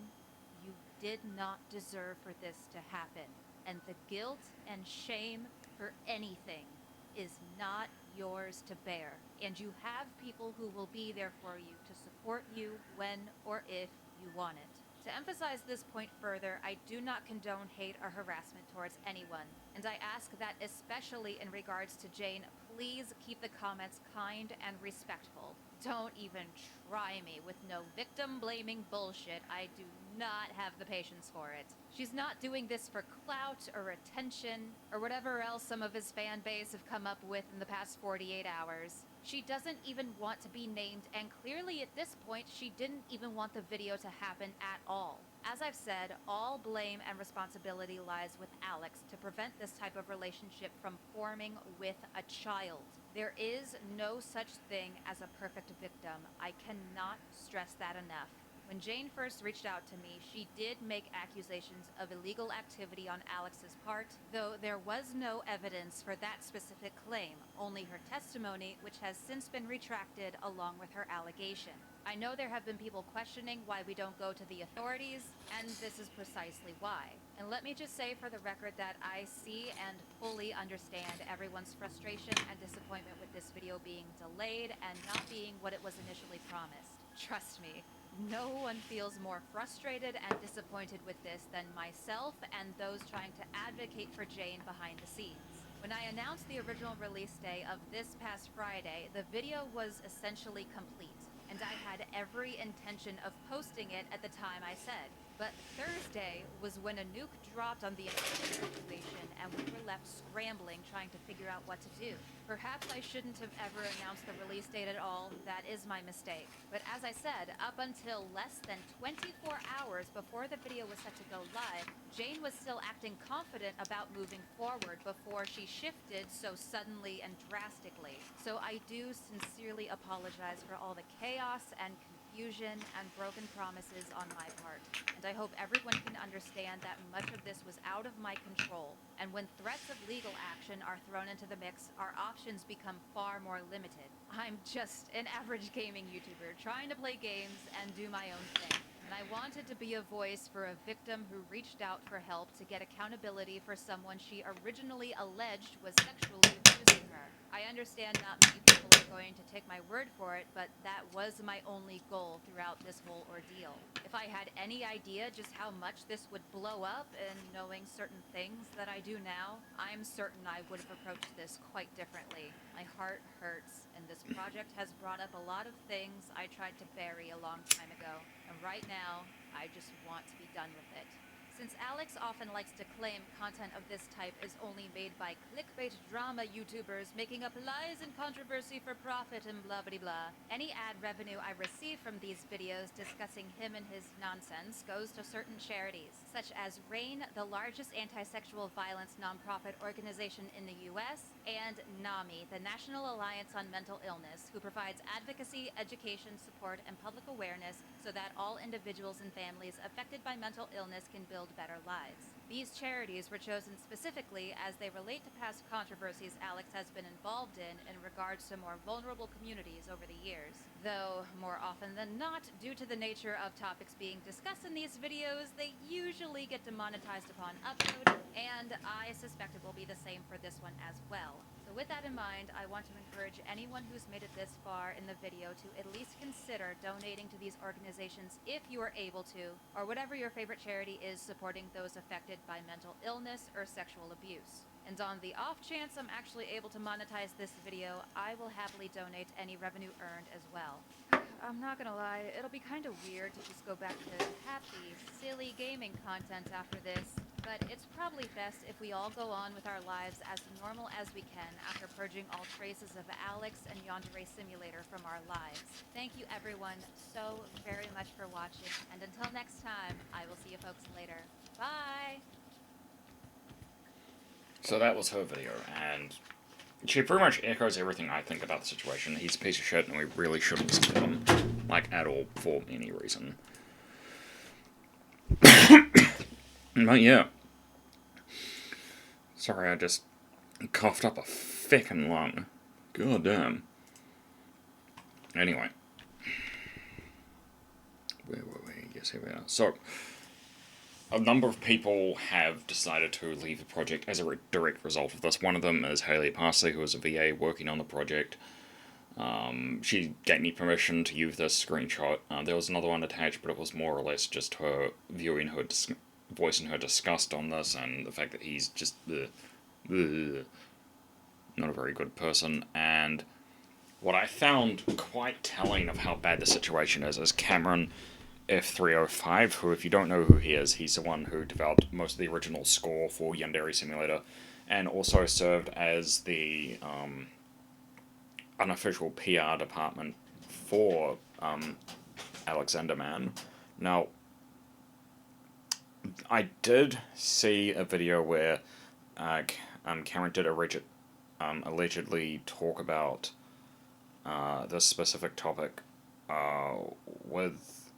you did not deserve for this to happen. And the guilt and shame for anything is not yours to bear. And you have people who will be there for you to support you when or if you want it. To emphasize this point further, I do not condone hate or harassment towards anyone, and I ask that, especially in regards to Jane, please keep the comments kind and respectful. Don't even try me with no victim-blaming bullshit. I do not have the patience for it. She's not doing this for clout or attention or whatever else some of his fan base have come up with in the past 48 hours. She doesn't even want to be named, and clearly at this point she didn't even want the video to happen at all. As I've said, all blame and responsibility lies with Alex to prevent this type of relationship from forming with a child. There is no such thing as a perfect victim. I cannot stress that enough. When Jane first reached out to me, she did make accusations of illegal activity on Alex's part, though there was no evidence for that specific claim, only her testimony, which has since been retracted along with her allegation. I know there have been people questioning why we don't go to the authorities, and this is precisely why. And let me just say for the record that I see and fully understand everyone's frustration and disappointment with this video being delayed and not being what it was initially promised. Trust me, no one feels more frustrated and disappointed with this than myself and those trying to advocate for Jane behind the scenes. When I announced the original release day of this past Friday, the video was essentially complete, and I had every intention of posting it at the time I said. But Thursday was when a nuke dropped on the entire situation, and we were left scrambling trying to figure out what to do. Perhaps I shouldn't have ever announced the release date at all. That is my mistake. But as I said, up until less than 24 hours before the video was set to go live, Jane was still acting confident about moving forward before she shifted so suddenly and drastically. So I do sincerely apologize for all the chaos and confusion and broken promises on my part. And I hope everyone can understand that much of this was out of my control. And when threats of legal action are thrown into the mix, our options become far more limited. I'm just an average gaming YouTuber trying to play games and do my own thing. And I wanted to be a voice for a victim who reached out for help to get accountability for someone she originally alleged was sexually abusing her. I understand not many people are going to take my word for it, but that was my only goal throughout this whole ordeal. If I had any idea just how much this would blow up and knowing certain things that I do now, I'm certain I would have approached this quite differently. My heart hurts, and this project has brought up a lot of things I tried to bury a long time ago. And right now, I just want to be done with it. Since Alex often likes to claim content of this type is only made by clickbait drama YouTubers making up lies and controversy for profit and blah blah blah, any ad revenue I receive from these videos discussing him and his nonsense goes to certain charities, such as RAIN, the largest anti-sexual violence nonprofit organization in the US, and NAMI, the National Alliance on Mental Illness, who provides advocacy, education, support, and public awareness so that all individuals and families affected by mental illness can build better lives. These charities were chosen specifically as they relate to past controversies Alex has been involved in regards to more vulnerable communities over the years. Though, more often than not, due to the nature of topics being discussed in these videos, they usually get demonetized upon upload, and I suspect it will be the same for this one as well. So with that in mind, I want to encourage anyone who's made it this far in the video to at least consider donating to these organizations if you are able to, or whatever your favorite charity is supporting those affected by mental illness or sexual abuse. And on the off chance I'm actually able to monetize this video, I will happily donate any revenue earned as well. I'm not gonna lie, it'll be kind of weird to just go back to happy, silly gaming content after this, but it's probably best if we all go on with our lives as normal as we can after purging all traces of Alex and Yandere Simulator from our lives. Thank you everyone so very much for watching, and until next time, I will see you folks later. Bye! So that was her video, and she pretty much echoes everything I think about the situation. He's a piece of shit, and we really shouldn't support him, like, at all, for any reason. But yeah. Sorry, I just coughed up a feckin' lung. God damn. Anyway. Where were we? Yes, here we are. So, a number of people have decided to leave the project as a direct result of this. One of them is HaleyParsley, who is a VA working on the project. She gave me permission to use this screenshot. There was another one attached, but it was more or less just her viewing her voicing her disgust on this, and the fact that he's just not a very good person. And what I found quite telling of how bad the situation is Cameron F305, who, if you don't know who he is, he's the one who developed most of the original score for Yandere Simulator, and also served as the unofficial PR department for Alexander Man. Now, I did see a video where Cameron did allegedly talk about this specific topic with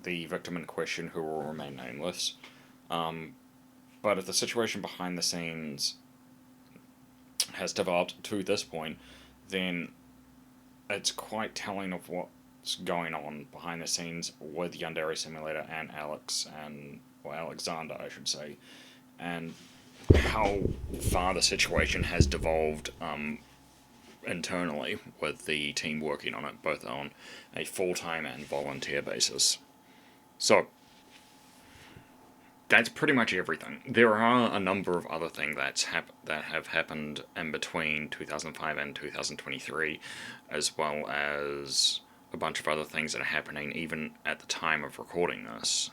the victim in question, who will remain nameless. But if the situation behind the scenes has developed to this point, then it's quite telling of what going on behind the scenes with Yandere Simulator and Alexander, I should say, and how far the situation has devolved internally with the team working on it, both on a full-time and volunteer basis. So, that's pretty much everything. There are a number of other things that have happened in between 2005 and 2023, as well as a bunch of other things that are happening even at the time of recording this.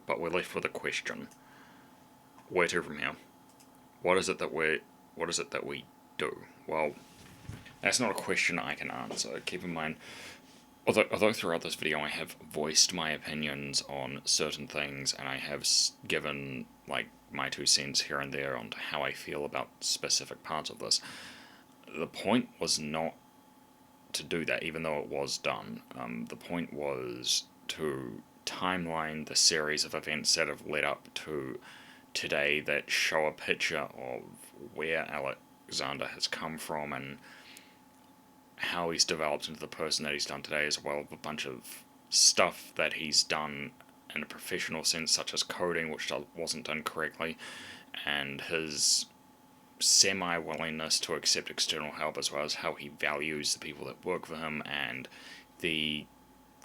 But we're left with a question: where to from here? What is it that we do? Well, that's not a question I can answer. Keep in mind, although throughout this video I have voiced my opinions on certain things, and I have given like my 2 cents here and there on how I feel about specific parts of this, the point was not to do that, even though it was done. The point was to timeline the series of events that have led up to today that show a picture of where Alexander has come from and how he's developed into the person that he's done today, as well as a bunch of stuff that he's done in a professional sense, such as coding, which wasn't done correctly, and his semi-willingness to accept external help, as well as how he values the people that work for him, and the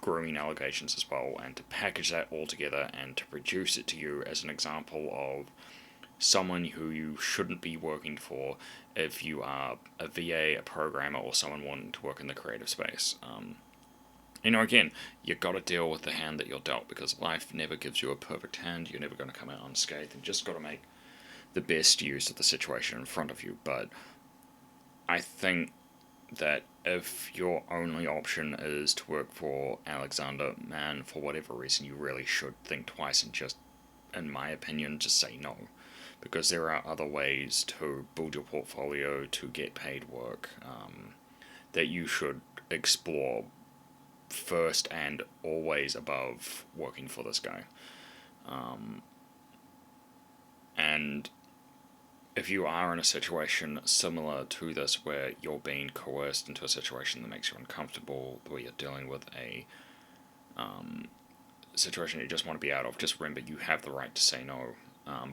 grooming allegations as well, and to package that all together and to produce it to you as an example of someone who you shouldn't be working for if you are a VA, a programmer, or someone wanting to work in the creative space. Again, you've got to deal with the hand that you're dealt, because life never gives you a perfect hand. You're never going to come out unscathed. You've just got to make the best use of the situation in front of you. But I think that if your only option is to work for Alexander, man, for whatever reason, you really should think twice and just, in my opinion, just say no. Because there are other ways to build your portfolio, to get paid work, that you should explore first and always above working for this guy. And if you are in a situation similar to this, where you're being coerced into a situation that makes you uncomfortable, where you're dealing with a situation you just want to be out of, just remember you have the right to say no.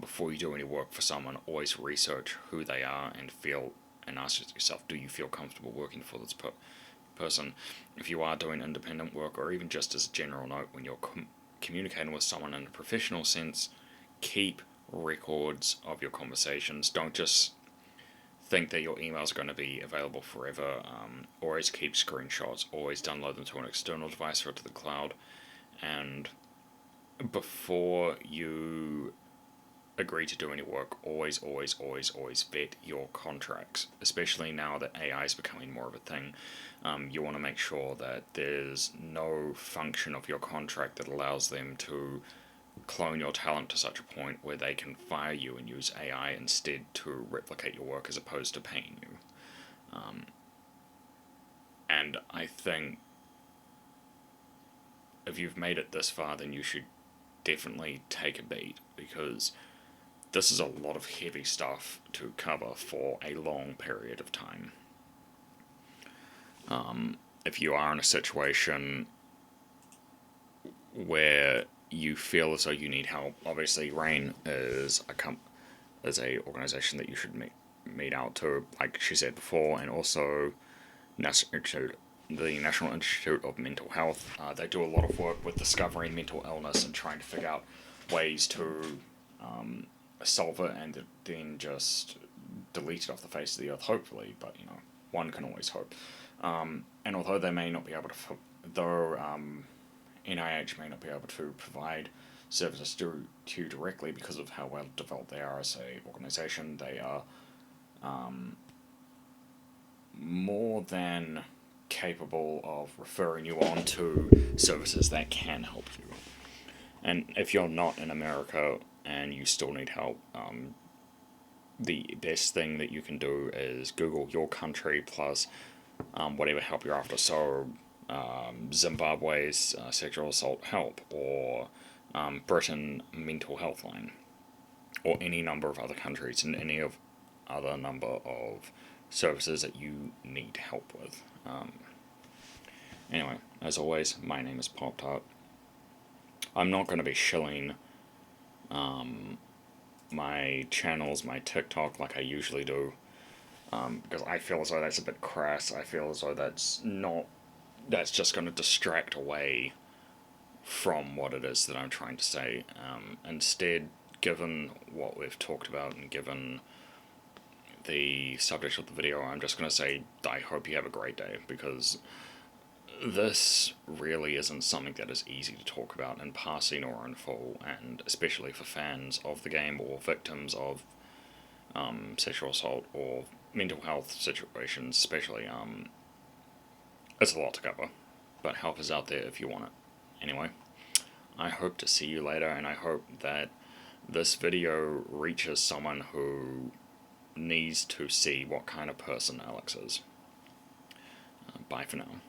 Before you do any work for someone, always research who they are and ask yourself, do you feel comfortable working for this person? If you are doing independent work, or even just as a general note, when you're communicating with someone in a professional sense, keep records of your conversations. Don't just think that your emails are going to be available forever. Always keep screenshots, always download them to an external device or to the cloud, and before you agree to do any work, always vet your contracts, especially now that AI is becoming more of a thing. You want to make sure that there's no function of your contract that allows them to clone your talent to such a point where they can fire you and use AI instead to replicate your work as opposed to paying you. And I think if you've made it this far, then you should definitely take a beat, because this is a lot of heavy stuff to cover for a long period of time. If you are in a situation where you feel as though you need help, obviously RAIN is a organization that you should meet out to, like she said before, and also the National Institute of Mental Health. They do a lot of work with discovering mental illness and trying to figure out ways to solve it, and then just delete it off the face of the earth, hopefully, but one can always hope. And although they may not be able to, NIH may not be able to provide services to you directly because of how well developed they are as a organization, they are more than capable of referring you on to services that can help you. And if you're not in America and you still need help, the best thing that you can do is Google your country plus whatever help you're after. So Zimbabwe's sexual assault help, or Britain mental health line, or any number of other countries and any of other number of services that you need help with. Anyway, as always, my name is Pop-Tart. I'm not going to be shilling my channels, my TikTok, like I usually do, because I feel as though that's a bit crass. I feel as though that's just going to distract away from what it is that I'm trying to say. Instead, given what we've talked about and given the subject of the video, I'm just going to say I hope you have a great day, because this really isn't something that is easy to talk about in passing or in full, and especially for fans of the game or victims of sexual assault or mental health situations especially. It's a lot to cover, but help is out there if you want it. Anyway, I hope to see you later, and I hope that this video reaches someone who needs to see what kind of person Alex is. Bye for now.